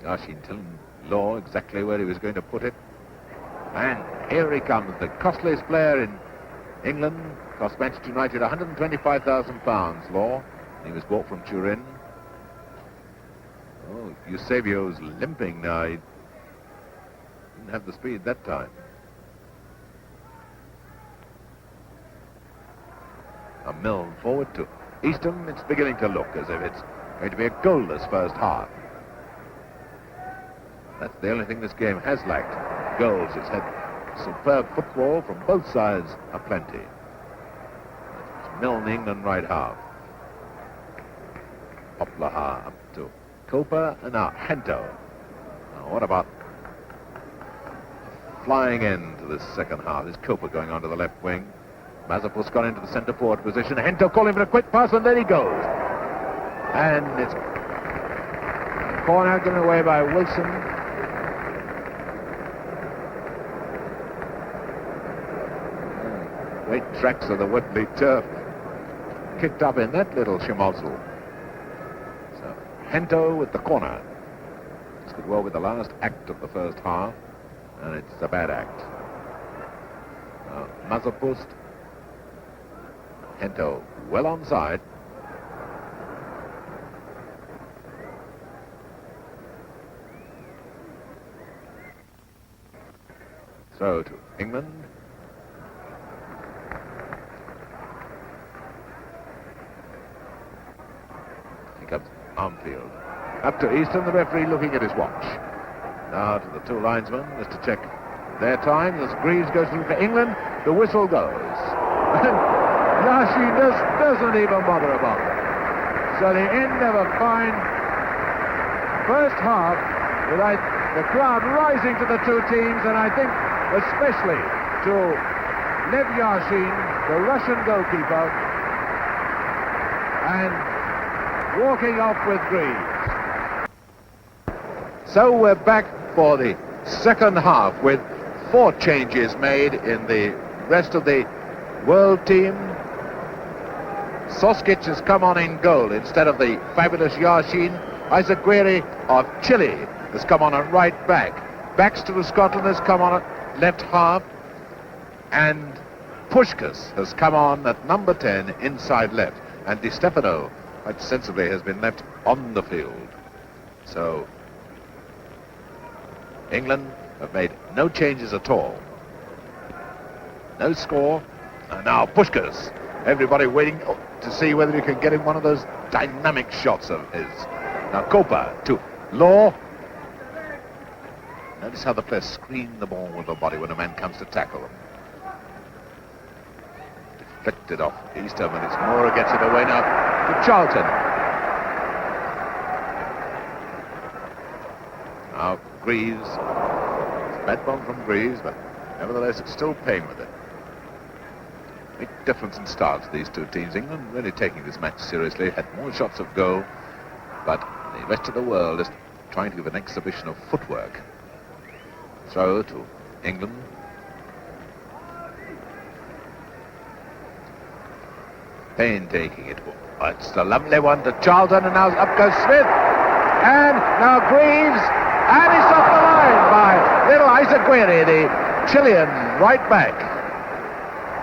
[SPEAKER 1] Yashin telling Law exactly where he was going to put it. And here he comes, the costliest player in England. Cost Manchester United £125,000, Law. He was bought from Turin. Oh, Eusebio's limping now. He didn't have the speed that time. A Milne forward to Eastham. It's beginning to look as if it's going to be a goalless first half. That's the only thing this game has lacked. Goals. It's had superb football from both sides aplenty. It's Milne, England right half. Popluhar up to Kopa, and now Gento. Now what about flying into this second half? Is Kopa going on to the left wing? Masopust gone into the centre forward position. Gento calling for a quick pass, and there he goes. And it's a corner given away by Wilson. Great tracks of the Wembley turf kicked up in that little schmozzle. So Gento with the corner. This could well be the last act of the first half, and it's a bad act. Masopust. Gento well onside. Throw to England. Here comes Armfield. Up to Eastham, the referee looking at his watch. Now to the two linesmen, just to check their time. As Greaves goes through for England, the whistle goes. And Yashin doesn't even bother about it. So the end of a fine first half, with the crowd rising to the two teams, and I think especially to Lev Yashin, the Russian goalkeeper, and walking off with Greaves. So we're back for the second half with 4 changes made in the rest of the world team. Soskic has come on in goal instead of the fabulous Yashin. Eusebio of Chile has come on at right back. Baxter of Scotland has come on at left half. And Puskal has come on at number 10 inside left. And Stefano, quite sensibly, has been left on the field. So England have made no changes at all. No score. And now Puskal. Everybody waiting to see whether he can get in one of those dynamic shots of his. Now Kopa to Law. Notice how the players screen the ball with the body when a man comes to tackle them. Deflected off Eastham, and it's Moore gets it away now to Charlton. Now Greaves. It's a bad bomb from Greaves, but nevertheless it's still Paine with it. Big difference in starts, these two teams. England really taking this match seriously, had more shots of goal, but the rest of the world is trying to give an exhibition of footwork. Throw to England. Paine taking it. Oh, it's a lovely one to Charlton, and now up goes Smith. And now Greaves, and it's off the line by little Eusebio, the Chilean right back.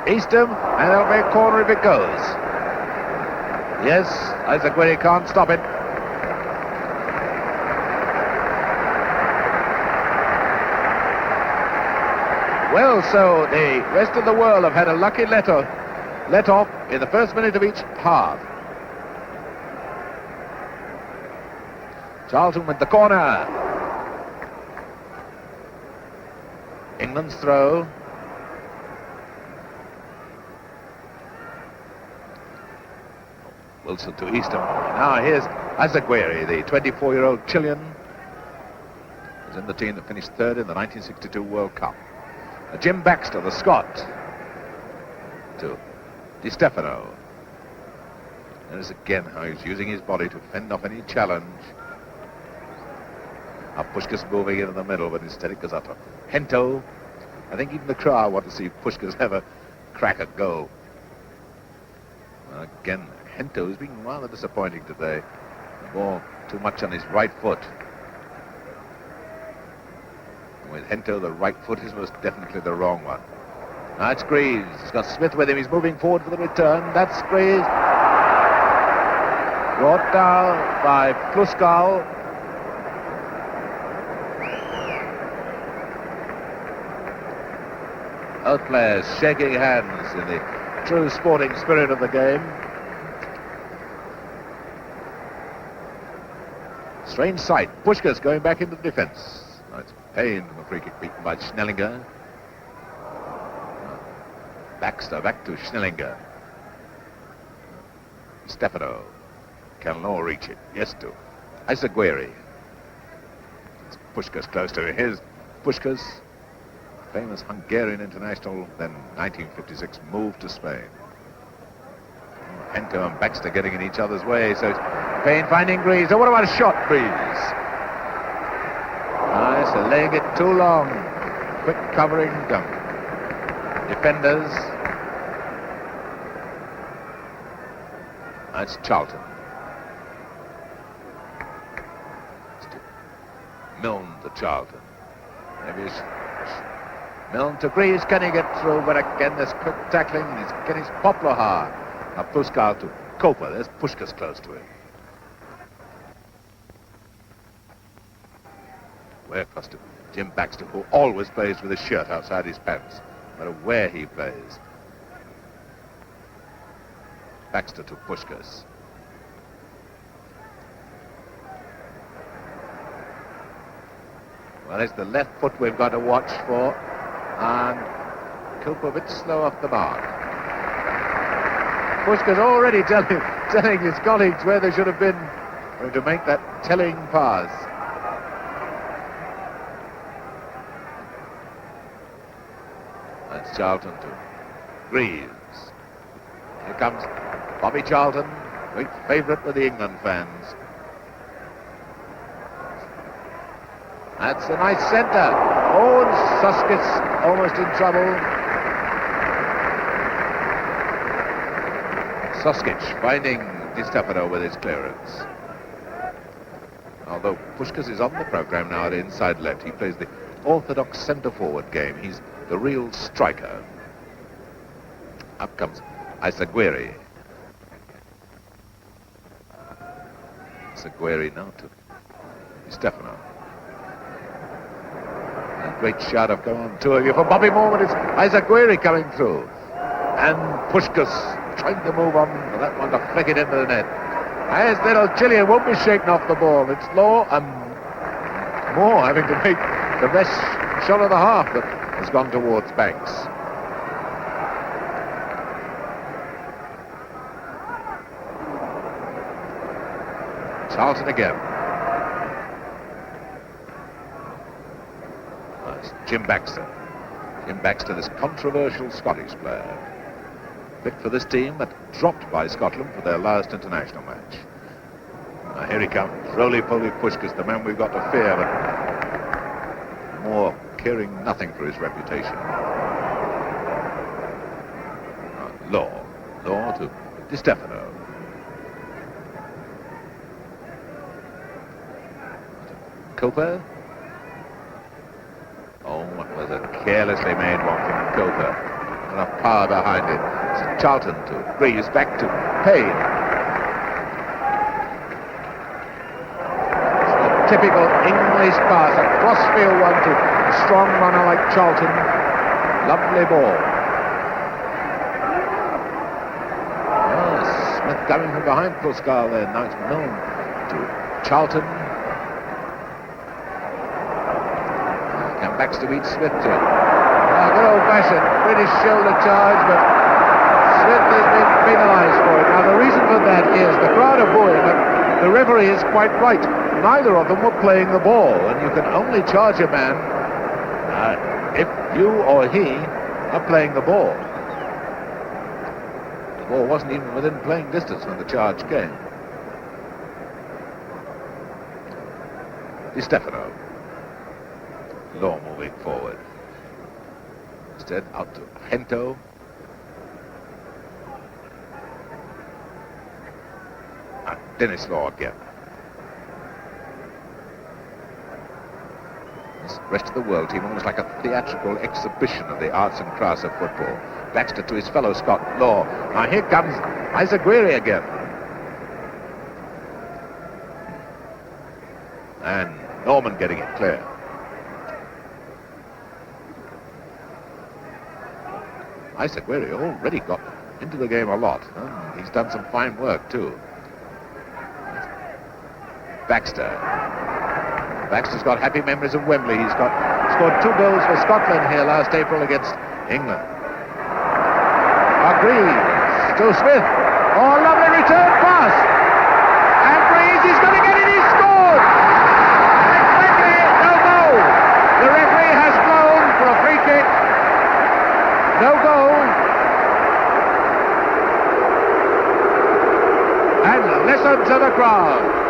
[SPEAKER 1] Eastham, and that'll be a corner if it goes. Yes, Isaguirre can't stop it. Well, so the rest of the world have had a lucky let off in the first minute of each half. Charlton with the corner. England's throw. Wilson to Eastham. Now here's Isaguirre, the 24-year-old Chilean. He's in the team that finished third in the 1962 World Cup. Jim Baxter, the Scot, to Stefano. Notice again how he's using his body to fend off any challenge. Now Puskás moving in the middle, but instead it goes out to Gento. I think even the crowd want to see Puskás have a crack at goal. Again, Gento has been rather disappointing today. The ball too much on his right foot. With Gento, the right foot is most definitely the wrong one. Now it's Greaves. He's got Smith with him. He's moving forward for the return. That's Greaves. Brought down by Pluskal. Both players shaking hands in the true sporting spirit of the game. Strange sight. Puskás going back into the defence. Now it's Paine from a free kick beaten by Schnelinger. Baxter back to Schnelinger. Stefano. Can Law reach it? Yes to Isaguirre. It's Puskás close to him. Here's Puskás, famous Hungarian international, then 1956 moved to Spain. Gento and Baxter getting in each other's way, so it's Paine finding Greaves. Oh, what about a shot, Greaves? Nice, laying it too long. Quick covering defenders. That's Charlton. Milne to Charlton. Maybe it's Milne to Greaves. Can he get through? But again, there's quick tackling. Again, it's Popluhar. Now Pluskal to Kopa. There's Puskás close to him. Way across to Jim Baxter, who always plays with his shirt outside his pants, no matter where he plays. Baxter to Puskás. Well, it's the left foot we've got to watch for, and Kopa a bit slow off the mark. Puskás already telling his colleagues where they should have been to make that telling pass. That's Charlton to Greaves. Here comes Bobby Charlton, great favourite with the England fans. That's a nice centre. Oh, and Suskets almost in trouble. Suskets finding Stefano with his clearance. Although Puskás is on the programme now at inside left, he plays the orthodox centre-forward game. He's the real striker. Up comes Isaguirre. Isaguirre now to Stefano. A great shout of "come on, two of you" for Bobby Moore, but it's Isaguirre coming through. And Puskás trying to move on for that one to flick it into the net. As little Chilean won't be shaken off the ball. It's Law and Moore having to make the best shot of the half that has gone towards Banks. Charlton again. That's Jim Baxter. Jim Baxter, this controversial Scottish player. Fit for this team, but dropped by Scotland for their last international match. Now here he comes, roly-poly Puskás, the man we've got to fear, but Moore caring nothing for his reputation. Law to Stefano. Kopa. Oh, what was a carelessly made one from Kopa. Enough power behind it. It's Charlton to Greaves, back to Paine. It's the typical English pass, a crossfield one to a strong runner like Charlton. Lovely ball. Smith coming from behind Pluskal there. Now it's Milne to Charlton. And Baxter beats Smith to it. Good old-fashioned British shoulder charge, but Smith has been penalised for it. Now the reason for that is the crowd are booing, but the referee is quite right. Neither of them were playing the ball, and you can only charge a man if you or he are playing the ball. The ball wasn't even within playing distance when the charge came. Stefano. Law moving forward. Instead, out to Gento. And Denis Law again. This Rest of the World team almost like a theatrical exhibition of the arts and crafts of football. Baxter to his fellow Scot, Law. Now here comes Eusebio again. And Norman getting it clear. Eusebio already got into the game a lot. He's done some fine work too. Baxter. Baxter's got happy memories of Wembley. He's scored 2 goals for Scotland here last April against England. Greaves to Smith. Oh, lovely return pass. And Greaves is going to get it. He scored. And quickly, no goal. The referee has blown for a free kick. No goal. And listen to the crowd.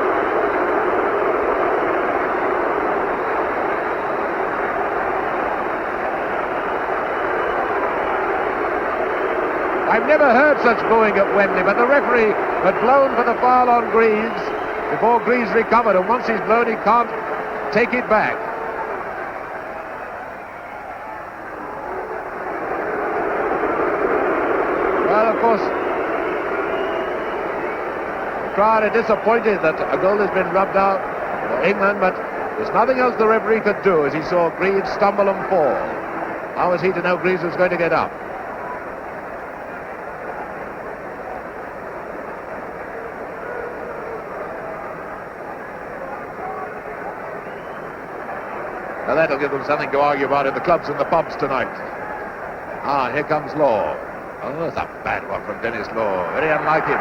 [SPEAKER 1] I've never heard such booing at Wembley, but the referee had blown for the foul on Greaves before Greaves recovered, and once he's blown, he can't take it back. Well, of course, the crowd are disappointed that a goal has been rubbed out for England, but there's nothing else the referee could do as he saw Greaves stumble and fall. How was he to know Greaves was going to get up? Now that'll give them something to argue about in the clubs and the pubs tonight. Here comes Law. Oh, that's a bad one from Denis Law. Very unlike him.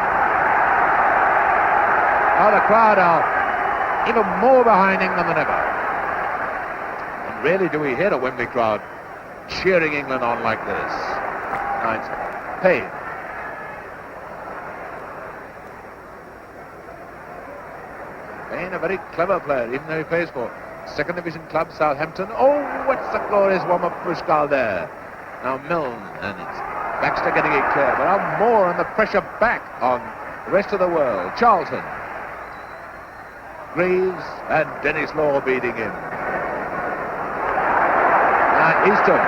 [SPEAKER 1] The crowd are even more behind England than ever. And rarely do we hear a Wembley crowd cheering England on like this. Now it's Paine. Paine, a very clever player, even though he plays for second division club Southampton. Oh, what's the glorious one of Pluskal there. Now Milne, and it's Baxter getting it clear. But now more and the pressure back on the Rest of the World. Charlton. Greaves and Denis Law beating him. And Eastham.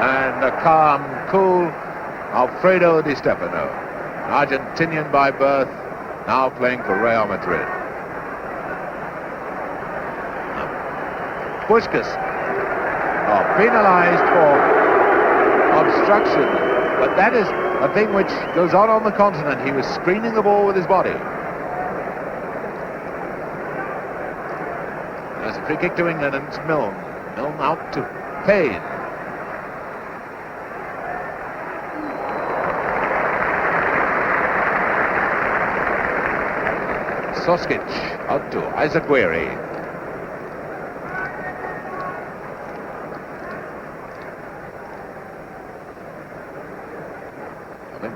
[SPEAKER 1] And a calm, cool Alfredo Di Stefano. Argentinian by birth, now playing for Real Madrid. Puskas penalised for obstruction, but that is a thing which goes on the continent. He was screening the ball with his body. There's a free kick to England, and it's Milne. Milne out to Paine. Soskic out to Eusebio.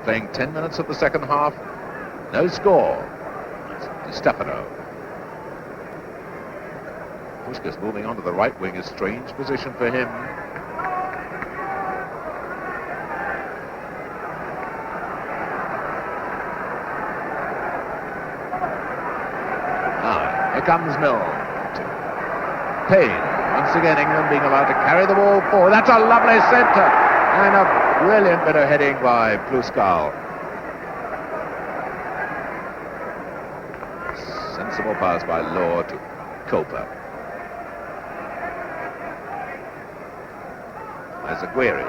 [SPEAKER 1] Playing 10 minutes of the second half. No score. It's Stefano. Puskas moving on to the right wing, a strange position for him. Here comes Milne. Paine. Once once again England being allowed to carry the ball forward. That's a lovely centre and a brilliant bit of heading by Pluskal. Sensible pass by Law to Kopa. As Aguirre.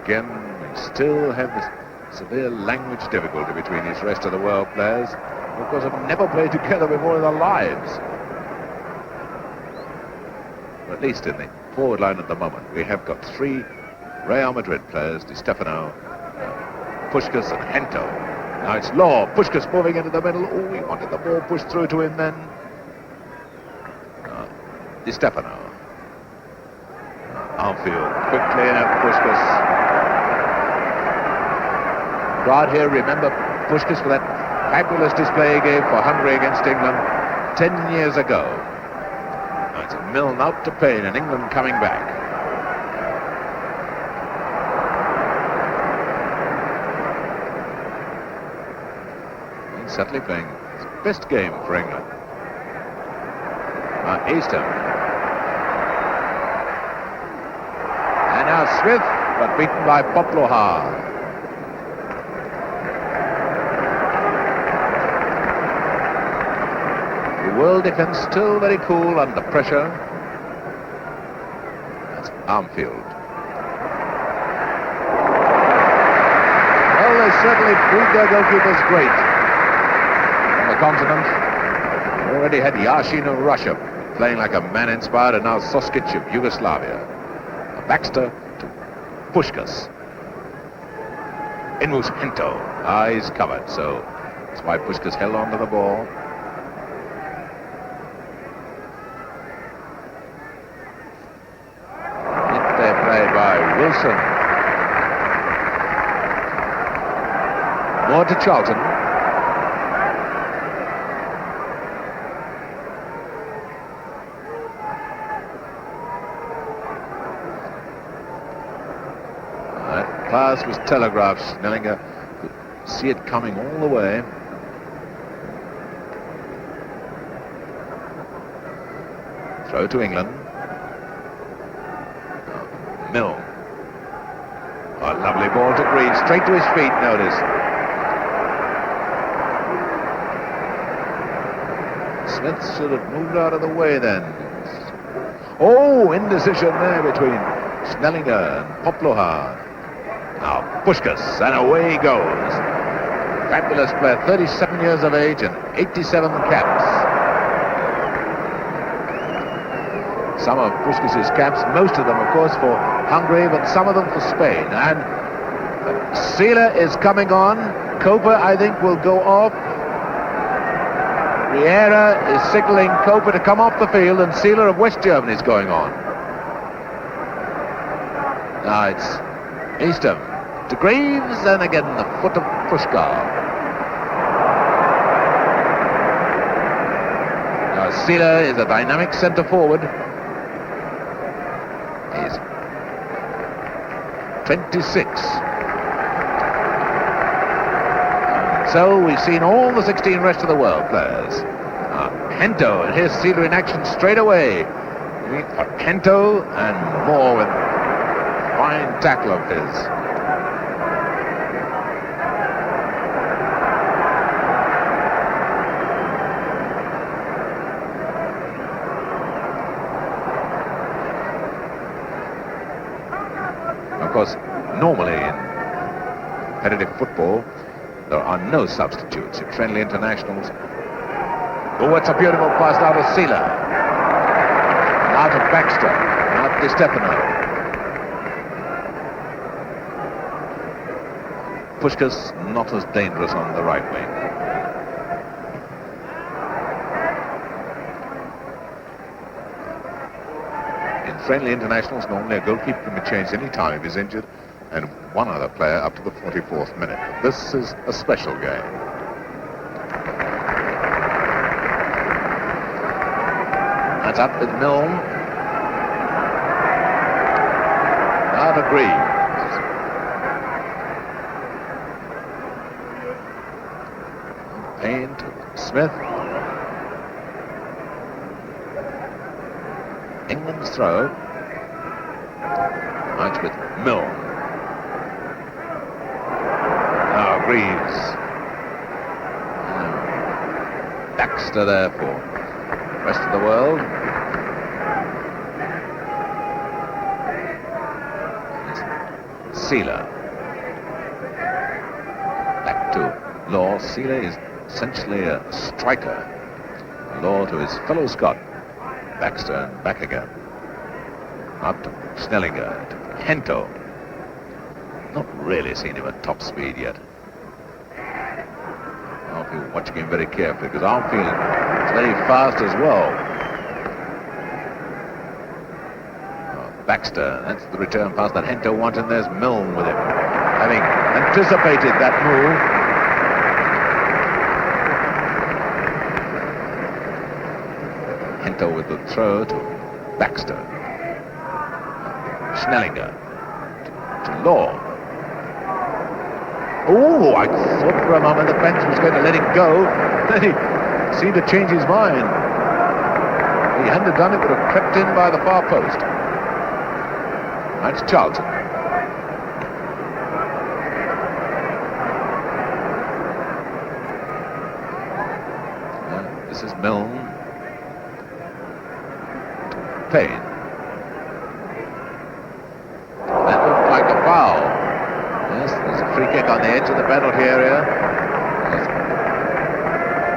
[SPEAKER 1] Again, we still have this severe language difficulty between these rest of the world players, because they've never played together before in their lives. Or at least in the forward line at the moment, we have got three Real Madrid players, Stefano, Puskás and Gento. Now it's Law, Puskás moving into the middle. Oh, he wanted the ball pushed through to him then. Stefano. Armfield quickly in at Puskás. Crowd here remember Puskás for that fabulous display he gave for Hungary against England 10 years ago. Now it's Milne out to Paine and England coming back. He's certainly playing his best game for England. Eastham. And now Smith, but beaten by Popluhar. World defence still very cool under pressure. That's Armfield. Well, they certainly proved their goalkeepers great on the continent. Already had Yashin of Russia playing like a man inspired, and now Soskic of Yugoslavia. Baxter to Puskás. In moves Gento. Eyes covered, so that's why Puskás held on to the ball. Wilson. More to Charlton. That pass was telegraphed. Schnelinger could see it coming all the way. Throw to England. Milne. A lovely ball to Greaves, straight to his feet, notice. Smith should have moved out of the way then. Oh, indecision there between Schnelinger and Popluhar. Now Puskás, and away he goes. Fabulous player, 37 years of age and 87 caps. Some of Puskás' caps, most of them, of course, for Hungary, but some of them for Spain. And Seeler is coming on. Kopa, I think, will go off. Riera is signaling Kopa to come off the field, and Seeler of West Germany is going on. Now it's Eastham to Greaves, and again the foot of Pluskal. Now Seeler is a dynamic centre forward. 26. So we've seen all the 16 rest of the world players. Gento, and here's Seeler in action straight away. Gento and more with fine tackle of his. Of course, normally in competitive football, there are no substitutes in friendly internationals. Oh, it's a beautiful pass out of Seeler. Out of Baxter. Out to Stefano. Puskás not as dangerous on the right wing. In friendly internationals, normally a goalkeeper can be changed any time if he's injured, and one other player up to the 44th minute. This is a special game. That's up with Milne. Now to Greaves. Paine to Smith. England's throw. Right with Milne. Now Greaves. Baxter there for Rest of the World. Sealer. Back to Law. Sealer is essentially a striker. Law to his fellow Scot. Baxter and back again. Up to Schnelinger. To Gento. Not really seen him at top speed yet. Armfield watching him very carefully because Armfield is very fast as well. Baxter, that's the return pass that Gento wanted, and there's Milne with him, having anticipated that move. Gento with the throw to Baxter. Schnelinger to Law. Oh, I thought for a moment the bench was going to let it go. Then he seemed to change his mind. He hadn't done it, but have crept in by the far post. That's Charlton. This is Milne. Paine. That looked like a foul. Yes, there's a free kick on the edge of the penalty area.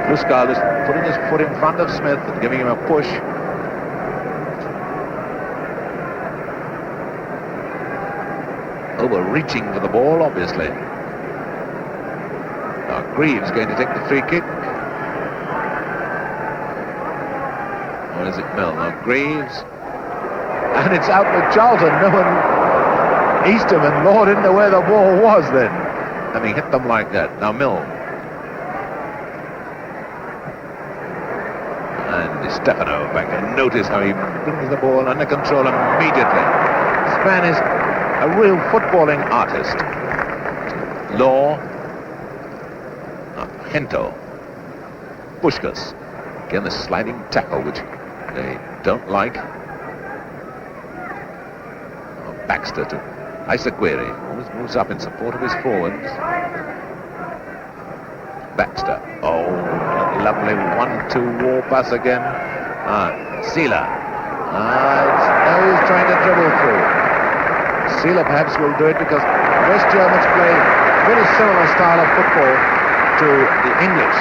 [SPEAKER 1] Pluskal is putting his foot in front of Smith and giving him a push. Overreaching for the ball, obviously. Now Greaves going to take the free kick. Or is it Milne? Now Greaves. And it's out with Charlton. No one... Eastham and Law didn't know where the ball was then. And he hit them like that. Now Milne. And Stefano back there. Notice how he brings the ball under control immediately. This man is a real footballing artist. Law. Gento. Puskas. Again, the sliding tackle, which they don't like. Baxter to Isaguirre. Always moves up in support of his forwards. Baxter. Oh, a lovely 1-2 war pass again. Sealer. Now he's trying to dribble through. Sealer perhaps will do it because West Germans play a very similar style of football to the English.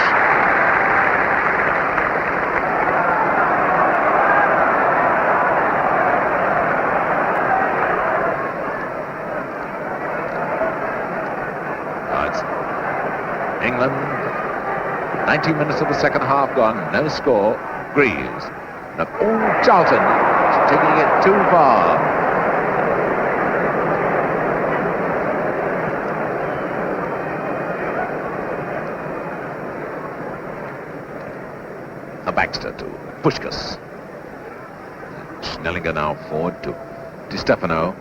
[SPEAKER 1] It's England, 19 minutes of the second half gone, no score. Greaves. Now, Charlton taking it too far. Baxter to Puskas. Schnelinger now forward to Stefano.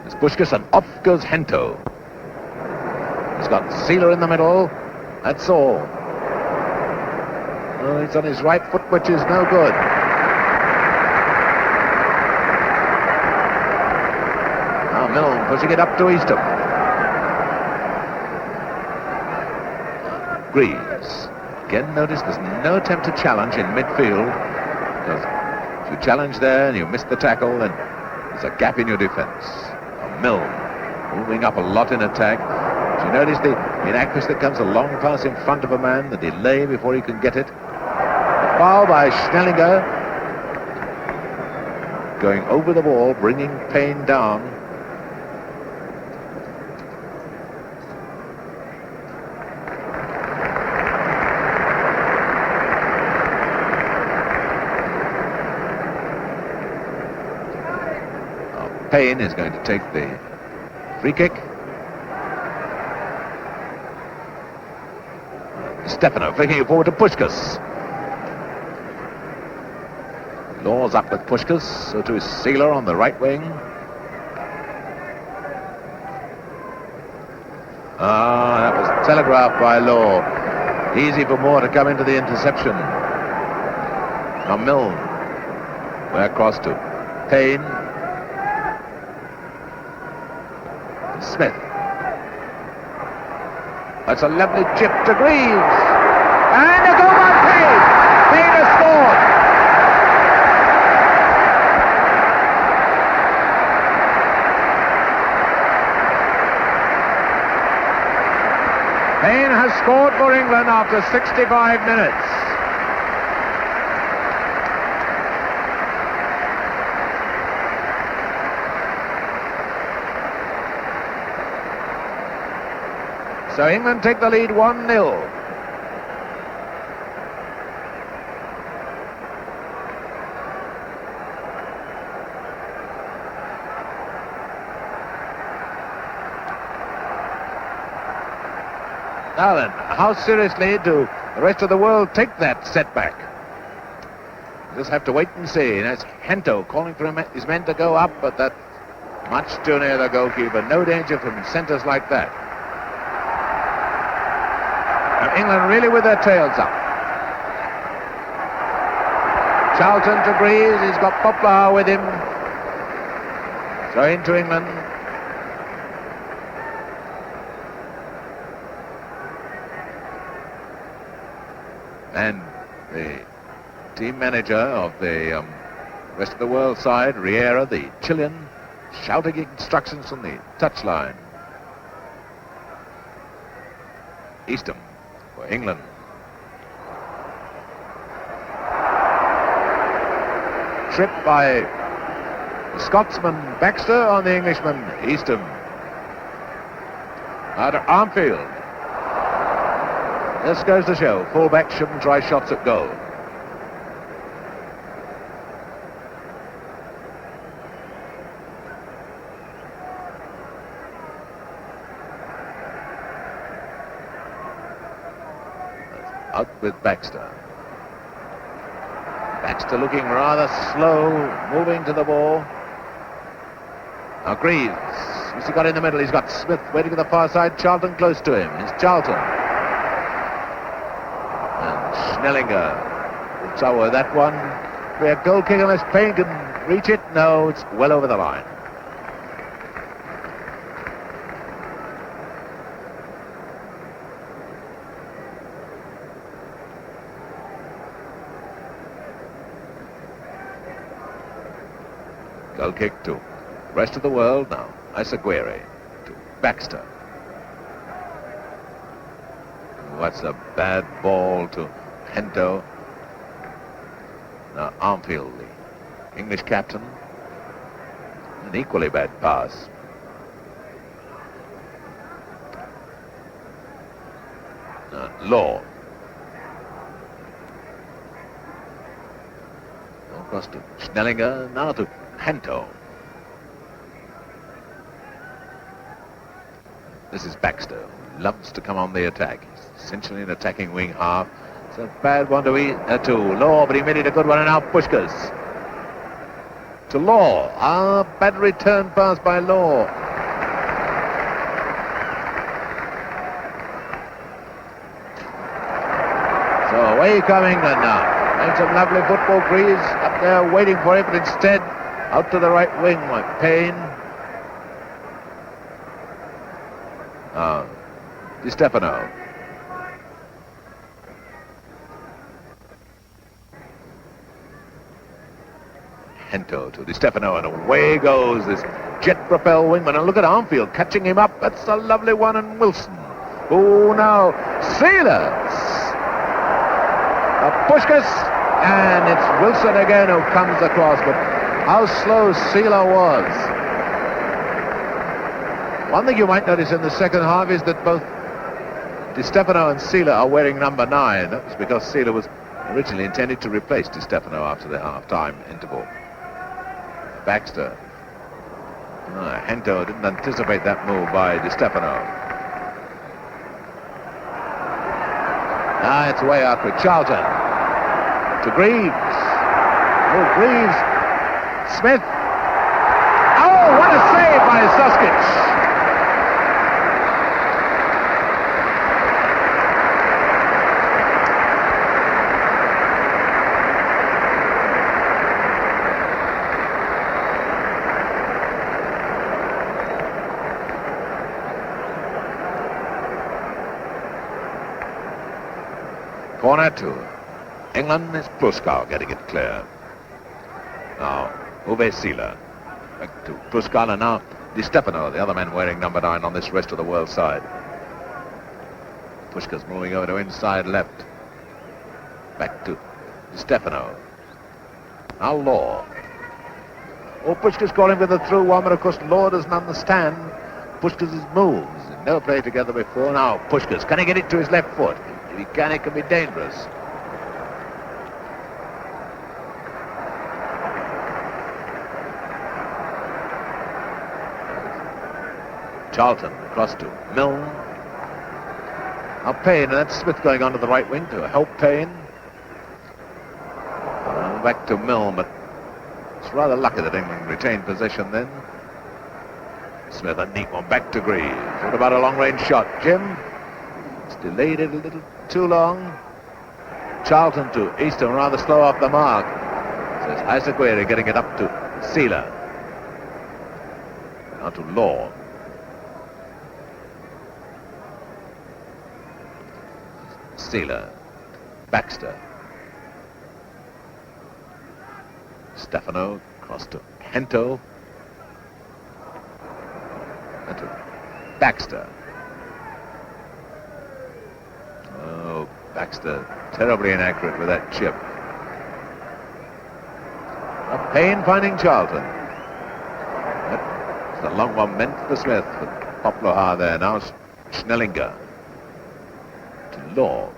[SPEAKER 1] It's Puskas and off goes Gento. He's got Sealer in the middle. That's all. Oh, he's on his right foot, which is no good. Now Milne pushing it up to Eastham. Greaves. Again, notice there's no attempt to challenge in midfield. If you challenge there and you miss the tackle, then there's a gap in your defence. Milne moving up a lot in attack. Do you notice the inaccuracy that comes a long pass in front of a man, the delay before he can get it? A foul by Schnelinger. Going over the ball, bringing Paine down. Paine is going to take the free kick. Stefano flicking it forward to Puskas. Law's up with Puskas, so to his Sealer on the right wing. That was telegraphed by Law. Easy for Moore to come into the interception. Now Milne. Way across to Paine. Smith. That's a lovely chip to Greaves. And a goal by Paine. Paine has scored. Paine has scored for England after 65 minutes. So England take the lead 1-0. Now then, how seriously do the rest of the world take that setback? We'll just have to wait and see. And that's Gento calling for his men to go up, but that's much too near the goalkeeper. No danger from centres like that. And England really with their tails up. Charlton to Greaves. He's got Popluhar with him. Throw into England. And the team manager of the rest of the world side, Riera, the Chilean, shouting instructions from the touchline. Eastham for England. Trip by the Scotsman Baxter on the Englishman Eastham. Out to Armfield. This goes to show, full-back shouldn't try shots at goal. Out with Baxter. Baxter looking rather slow, moving to the ball. Now Greaves, who's he got in the middle? He's got Smith waiting on the far side. Charlton close to him. It's Charlton. Schnelinger will trouble with that one. Be a goal kick unless Paine can reach it. No, it's well over the line. Goal kick to rest of the world now. Isaguirre to Baxter. What's a bad ball to Gento. Now Armfield, the English captain. An equally bad pass. Law. Across to Schnelinger, now to Gento. This is Baxter. Loves to come on the attack. He's essentially an attacking wing half. It's a bad one to Law, but he made it a good one, and now Puskal. To Law. Bad return pass by Law. So away come England now. Made some lovely football. Greaves up there waiting for it, but instead out to the right wing with Paine. Stefano. Gento to Stefano, and away goes this jet-propelled wingman. And look at Armfield catching him up. That's a lovely one, and Wilson. Oh, now Sealers. Puskal, and it's Wilson again who comes across, but how slow Sealer was. One thing you might notice in the second half is that both Di Stefano and Sealer are wearing number 9. That was because Sealer was originally intended to replace Di Stefano after the half-time interval. Baxter. Gento didn't anticipate that move by Di Stefano. It's way out for Charlton. To Greaves. Oh, Greaves. Smith. Oh, what a save by Suskic. Corner to England is Pluskal getting it clear. Now, Eusebio back to Pluskal, and now Stefano, the other man wearing number 9 on this Rest of the World side. Pushka's moving over to inside left. Back to Stefano. Now Law. Oh, Pushka's calling for the through one, but of course Law doesn't understand Pushka's moves. Never played together before. Now Pushka's, can he get it to his left foot? If he can, it can be dangerous. Charlton across to Milne. Now Paine, and that's Smith going on to the right wing to help Paine. Back to Milne, but it's rather lucky that England retained possession then. Smith, a neat one, back to Greaves. What about a long-range shot, Jim? It's delayed it a little too long. Charlton to Eastham, rather slow off the mark. Says Isaguirre getting it up to Sealer. Now to Law. Sealer. Baxter. Stefano across to Gento. And to Baxter. Oh, Baxter terribly inaccurate with that chip. A Paine finding Charlton. That's the long one meant for Smith. But Popluhar there. Now Schnelinger. To Law.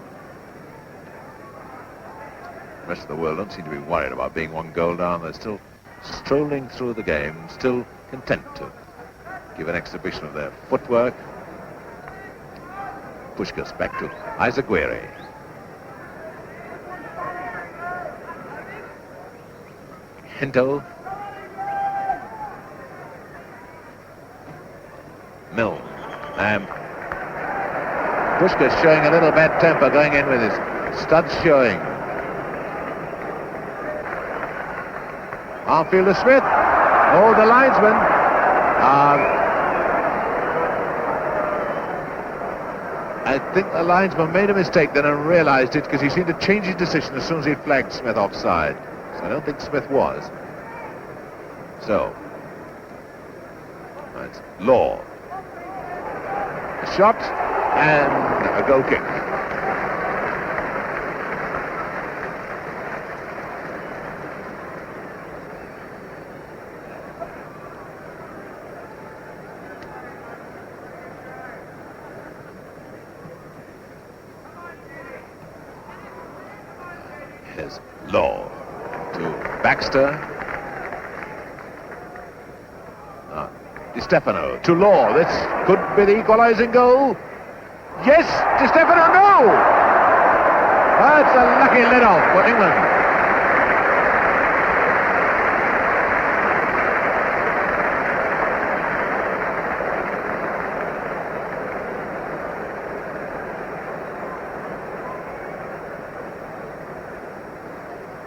[SPEAKER 1] The rest of the world don't seem to be worried about being one goal down. They're still strolling through the game, still content to give an exhibition of their footwork. Pushkas back to Isaguirre. Gento. Milne. Pushkas showing a little bad temper, going in with his studs showing. Armfield to Smith. Oh, the linesman. I think the linesman made a mistake then and realised it, because he seemed to change his decision as soon as he flagged Smith offside. So I don't think Smith was. So, it's Law. A shot and a goal kick. Here's Law to Baxter. Stefano to Law. This could be the equalising goal. Yes, to Stefano, no! That's a lucky let-off for England.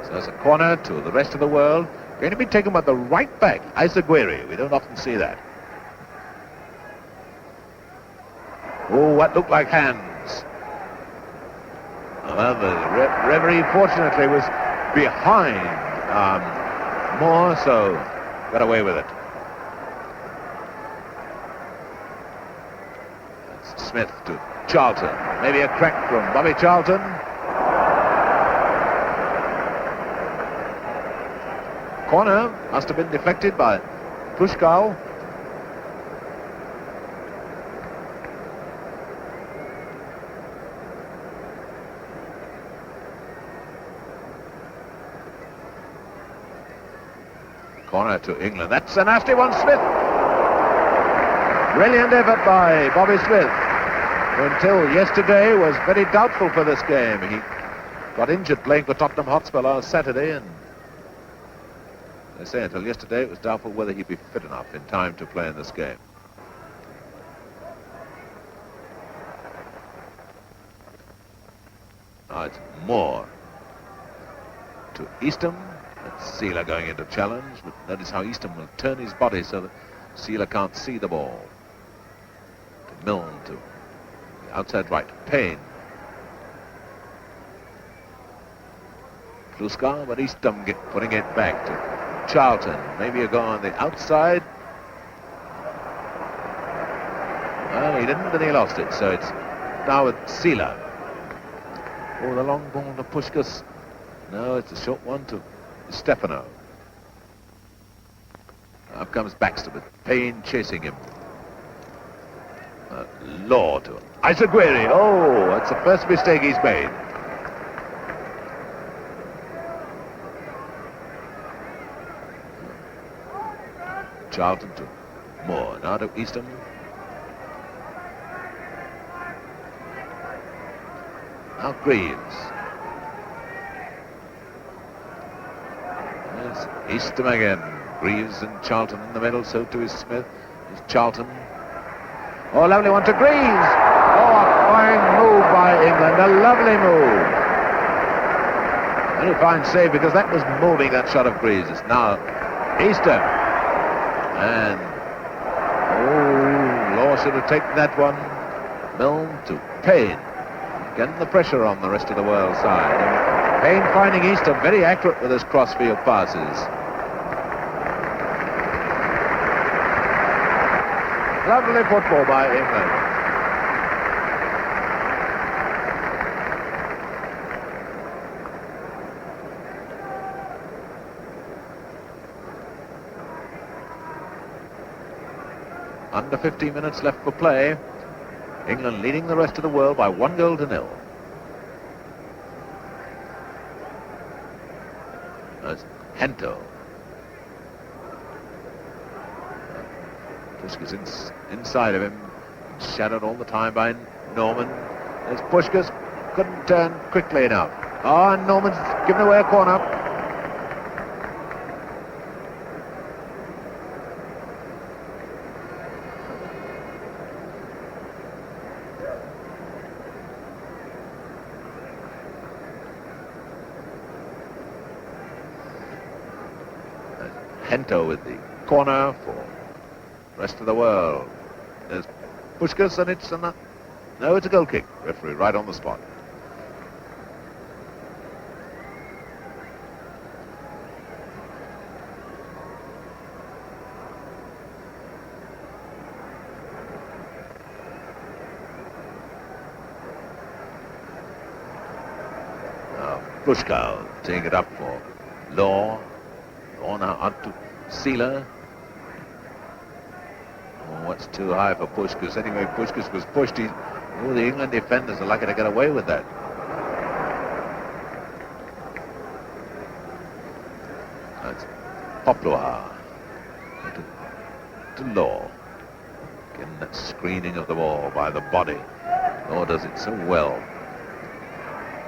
[SPEAKER 1] So there's a corner to the Rest of the World. Going to be taken by the right back, Isaguirre. We don't often see that. Oh, what looked like hands. Well, the referee fortunately was behind Moore, so got away with it. That's Smith to Charlton. Maybe a crack from Bobby Charlton. Corner must have been deflected by Pluskal. Corner to England. That's a nasty one, Smith. Brilliant effort by Bobby Smith, who until yesterday was very doubtful for this game. He got injured playing for Tottenham Hotspur last Saturday, and they say until yesterday it was doubtful whether he'd be fit enough in time to play in this game. Now it's Moore to Eastham. That's Sealer going into challenge, but notice how Eastham will turn his body so that Sealer can't see the ball. To Milne, to the outside right, Paine. Pluskal, but Eastham putting it back to Charlton. Maybe a go on the outside. Well, he didn't, and he lost it, so it's now with Sila. Oh, the long ball to Puskal. No, it's a short one to Stefano. Up comes Baxter with Paine chasing him. Law to Isaguirre. Oh, that's the first mistake he's made. Charlton to Moore. Now to Eastham. Now Greaves. Yes, Eastham again. Greaves and Charlton in the middle, so too is Smith. Is Charlton. Oh, lovely one to Greaves. Oh, a fine move by England. A lovely move. Very fine save, because that was moving, that shot of Greaves. It's now Eastham. And, oh, Law should have taken that one. Milne to Paine. Getting the pressure on the rest of the world side. And Paine finding Eastham very accurate with his crossfield passes. Lovely football by England. Under 15 minutes left for play. England leading the rest of the world by 1-0. That's Gento. Puskal inside of him, shadowed all the time by Norman. There's Puskal, couldn't turn quickly enough. Oh, and Norman's given away a corner. Gento with the corner for rest of the world. There's Puskal, and it's no, it's a goal kick. Referee right on the spot. Pluskal taking it up for Law. Law now out to Sealer. Oh, what's too high for Puskal? Anyway, Puskal was pushed. The England defenders are lucky to get away with that. That's Popluhar to Law. Again, that screening of the ball by the body. Law does it so well.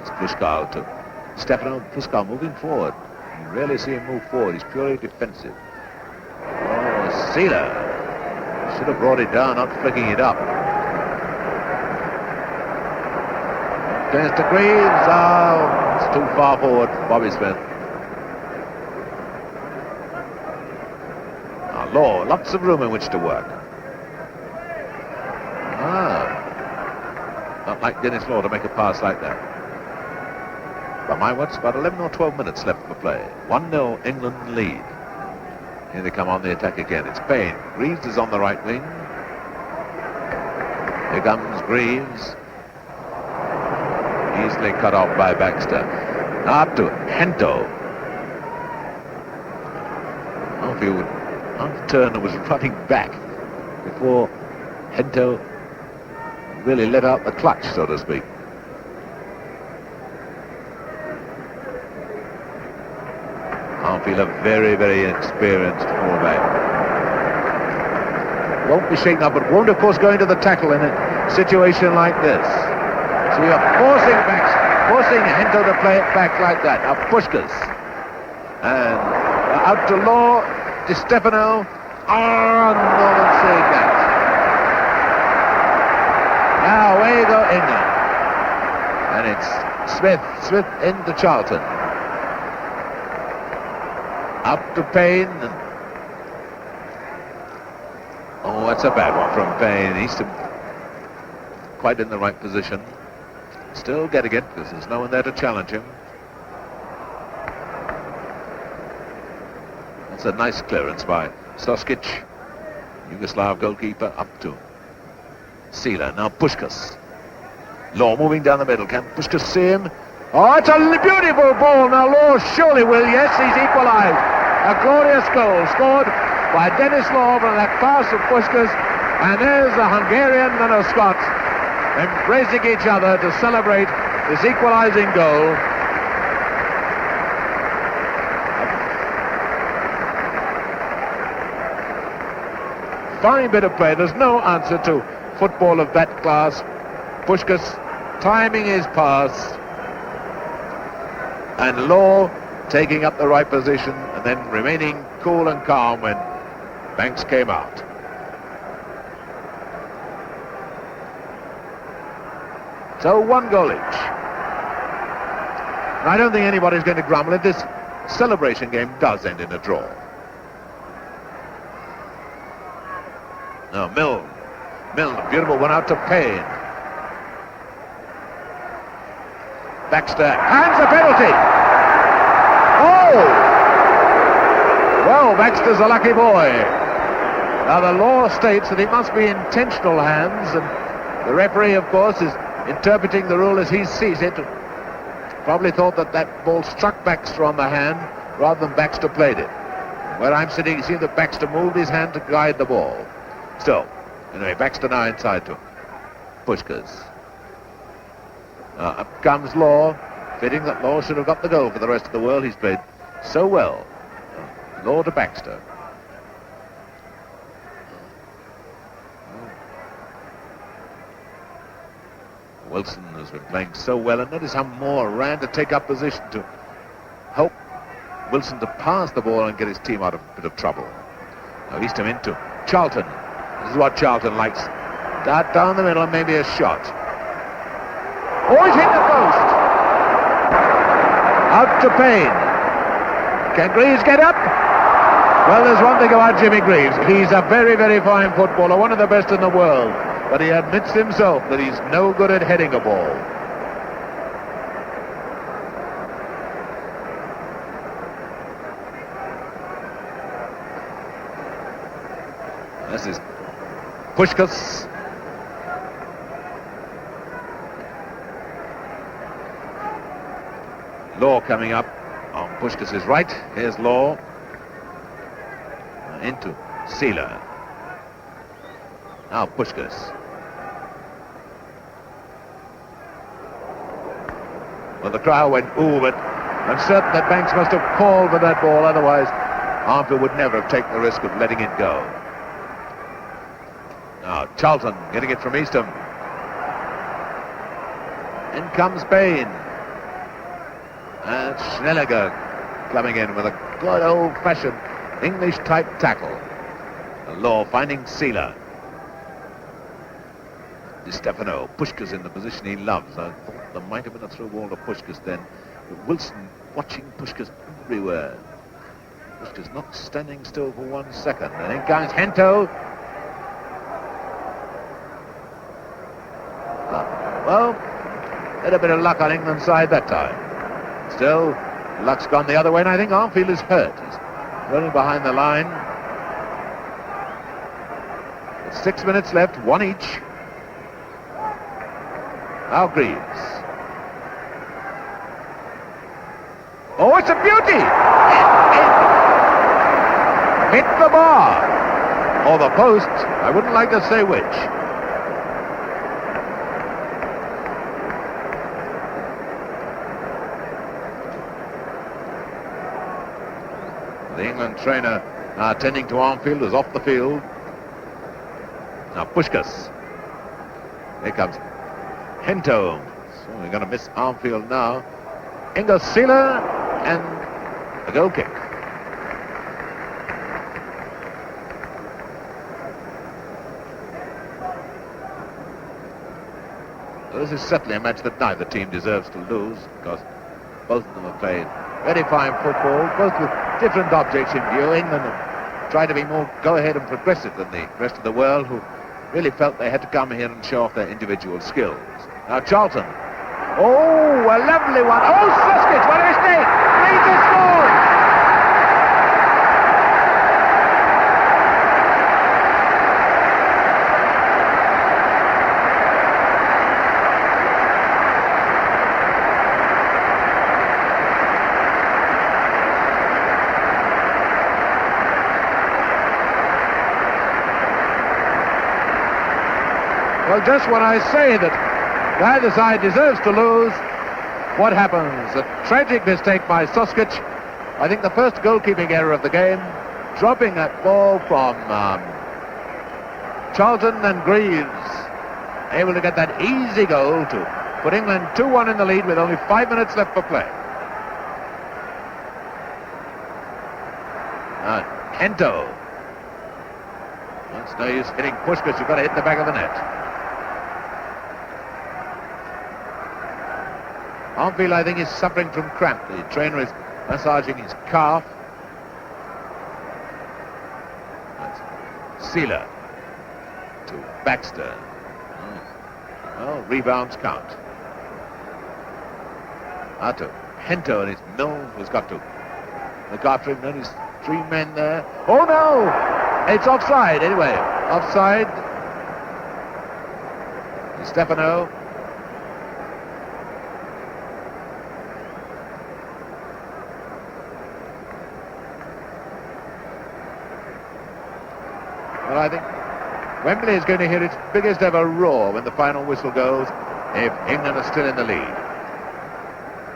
[SPEAKER 1] It's Pluskal to Stefano. Pluskal moving forward. You rarely see him move forward. He's purely defensive. Oh, Sealer. Should have brought it down, not flicking it up. There's to Greaves. Oh, it's too far forward for Bobby Smith. Law, lots of room in which to work. Not like Denis Law to make a pass like that. But my watch, about 11 or 12 minutes left for play. 1-0 England lead. Here they come on the attack again. It's Paine. Greaves is on the right wing. Here comes Greaves. Easily cut off by Baxter. Now up to Gento. Armfield, Turner was running back before Gento really let out the clutch, so to speak. Armfield, a very, very inexperienced fullback. Won't be shaken up, but won't, of course, go into the tackle in a situation like this. So you're forcing Gento to play it back like that. Now Puskal. And out to Law, to Stefano. Oh, no one's saying that. Now away you go England. And it's Smith into Charlton. Up to Paine. Oh, that's a bad one from Paine. He's quite in the right position. Still getting it because there's no one there to challenge him. That's a nice clearance by Stoskic, Yugoslav goalkeeper, up to Sila. Now Puskas. Law moving down the middle. Can Puskas see him? Oh, it's a beautiful ball. Now Law surely will. Yes, he's equalised. A glorious goal scored by Denis Law from that pass of Puskas. And there's a Hungarian and a Scot embracing each other to celebrate this equalising goal. Fine bit of play. There's no answer to football of that class. Puskas timing his pass, and Law taking up the right position and then remaining cool and calm when Banks came out. So 1 goal each. And I don't think anybody's going to grumble if this celebration game does end in a draw. Now Milne, a beautiful one out to Paine. Baxter hands a penalty. Oh! Well, Baxter's a lucky boy. Now the law states that it must be intentional hands, and the referee, of course, is interpreting the rule as he sees it. Probably thought that that ball struck Baxter on the hand rather than Baxter played it. Where I'm sitting, you see that Baxter moved his hand to guide the ball. Still, anyway, Baxter now inside to Puskas. Up comes Law, fitting that Law should have got the goal for the rest of the world. He's played so well. Law to Baxter. Wilson has been playing so well, and notice how Moore ran to take up position to help Wilson to pass the ball and get his team out of a bit of trouble. Now Eastham into Charlton. This is what Charlton likes. Dart down the middle and maybe a shot. Oh, he's hit the post. Out to Paine. Can Greaves get up? Well, there's one thing about Jimmy Greaves. He's a very, very fine footballer, one of the best in the world. But he admits himself that he's no good at heading a ball. This is Puskas. Law coming up on Puskas' right. Here's Law. Into Sila. Now Puskas. Well, the crowd went ooh, but I'm certain that Banks must have called for that ball, otherwise Armfield would never have taken the risk of letting it go. Now Charlton getting it from Eastham. In comes Paine. And Schnelinger coming in with a good old-fashioned English-type tackle. Law finding Sila. Stefano, Puskas in the position he loves. I thought there might have been a through ball to Puskas then. But Wilson watching Puskas everywhere. Puskas not standing still for 1 second. And in comes Gento. Well, had a bit of luck on England's side that time. Still, luck's gone the other way, and I think Armfield is hurt. He's running behind the line. 6 minutes left, 1 each. Now Greaves. Oh, it's a beauty! It hit the bar. Or the post. I wouldn't like to say which. The England trainer attending to Armfield is off the field. Now Puskas. Here comes Gento. So we're going to miss Armfield now. Ingo Sila and a goal kick. So this is certainly a match that neither team deserves to lose, because both of them have played very fine football, both with different objects in view. England have tried to be more go-ahead and progressive than the rest of the world, who really felt they had to come here and show off their individual skills. Now Charlton. Oh, a lovely one. Oh, Stoskic, what a mistake! Greaves has scored! And just when I say that neither side deserves to lose, what happens? A tragic mistake by Soskic. I think the first goalkeeping error of the game, dropping that ball from Charlton, and Greaves able to get that easy goal to put England 2-1 in the lead with only 5 minutes left for play. Gento. It's no use hitting Pluskal, you've got to hit the back of the net. Armfield, I think, is suffering from cramp. The trainer is massaging his calf. That's Sealer to Baxter. Well, rebounds count. Out to Gento, and it's Milne who's got to look after him. Then he's 3 men there. Oh no! It's offside anyway. Offside. Stefano. Well, I think Wembley is going to hear its biggest ever roar when the final whistle goes, if England are still in the lead.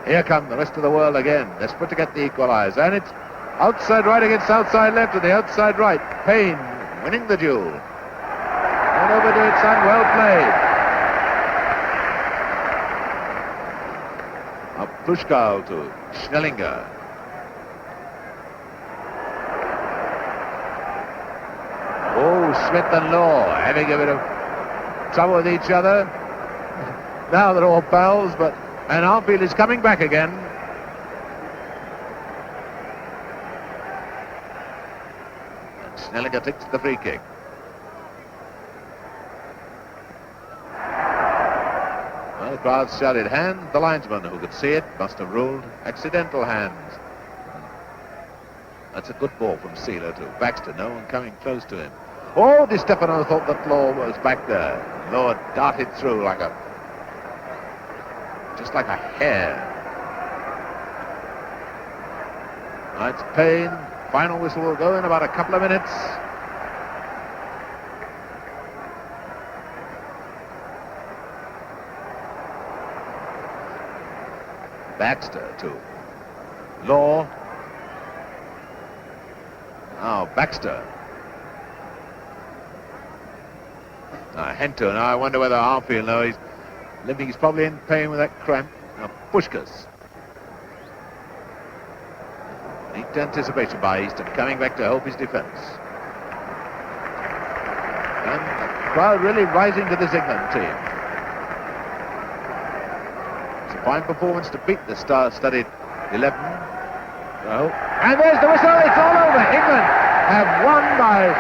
[SPEAKER 1] Here come the rest of the world again, desperate to get the equaliser, and it's outside right against outside left, and the outside right. Paine winning the duel. Don't overdo it, son. Well played. Up Pluskal to Schnelinger. Oh, Smith and Law having a bit of trouble with each other. Now they're all pals, and Armfield is coming back again. And Schnelinger takes the free kick. Well, the crowd shouted hand. The linesman, who could see it, must have ruled accidental hands. That's a good ball from Sealer to Baxter. No one coming close to him. Oh, Stefano thought that Law was back there. Law darted through just like a hare. Now it's Paine. Final whistle will go in about a couple of minutes. Baxter to Law. Now Baxter. Gento. Now I wonder whether Armfield, no, he's limping. He's probably in pain with that cramp. Now Pluskal. Neat anticipation by Eastham, coming back to help his defence. And the crowd really rising to this England team. It's a fine performance to beat the star-studded 11. Oh, and there's the whistle. It's all over. England have won by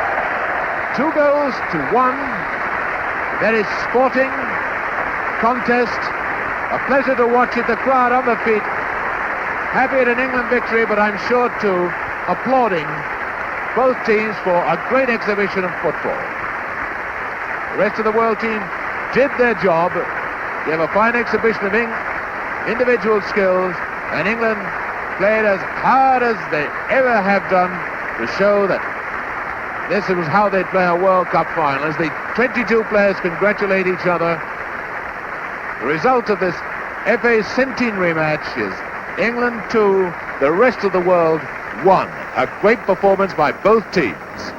[SPEAKER 1] 2-1. Very sporting contest. A pleasure to watch it. The crowd on the feet, happy at an England victory, but I'm sure too applauding both teams for a great exhibition of football. The rest of the world team did their job, gave a fine exhibition of individual skills, and England played as hard as they ever have done to show that this was how they'd play a World Cup final. As the 22 players congratulate each other, the result of this FA centenary match is England 2, the rest of the world 1. A great performance by both teams.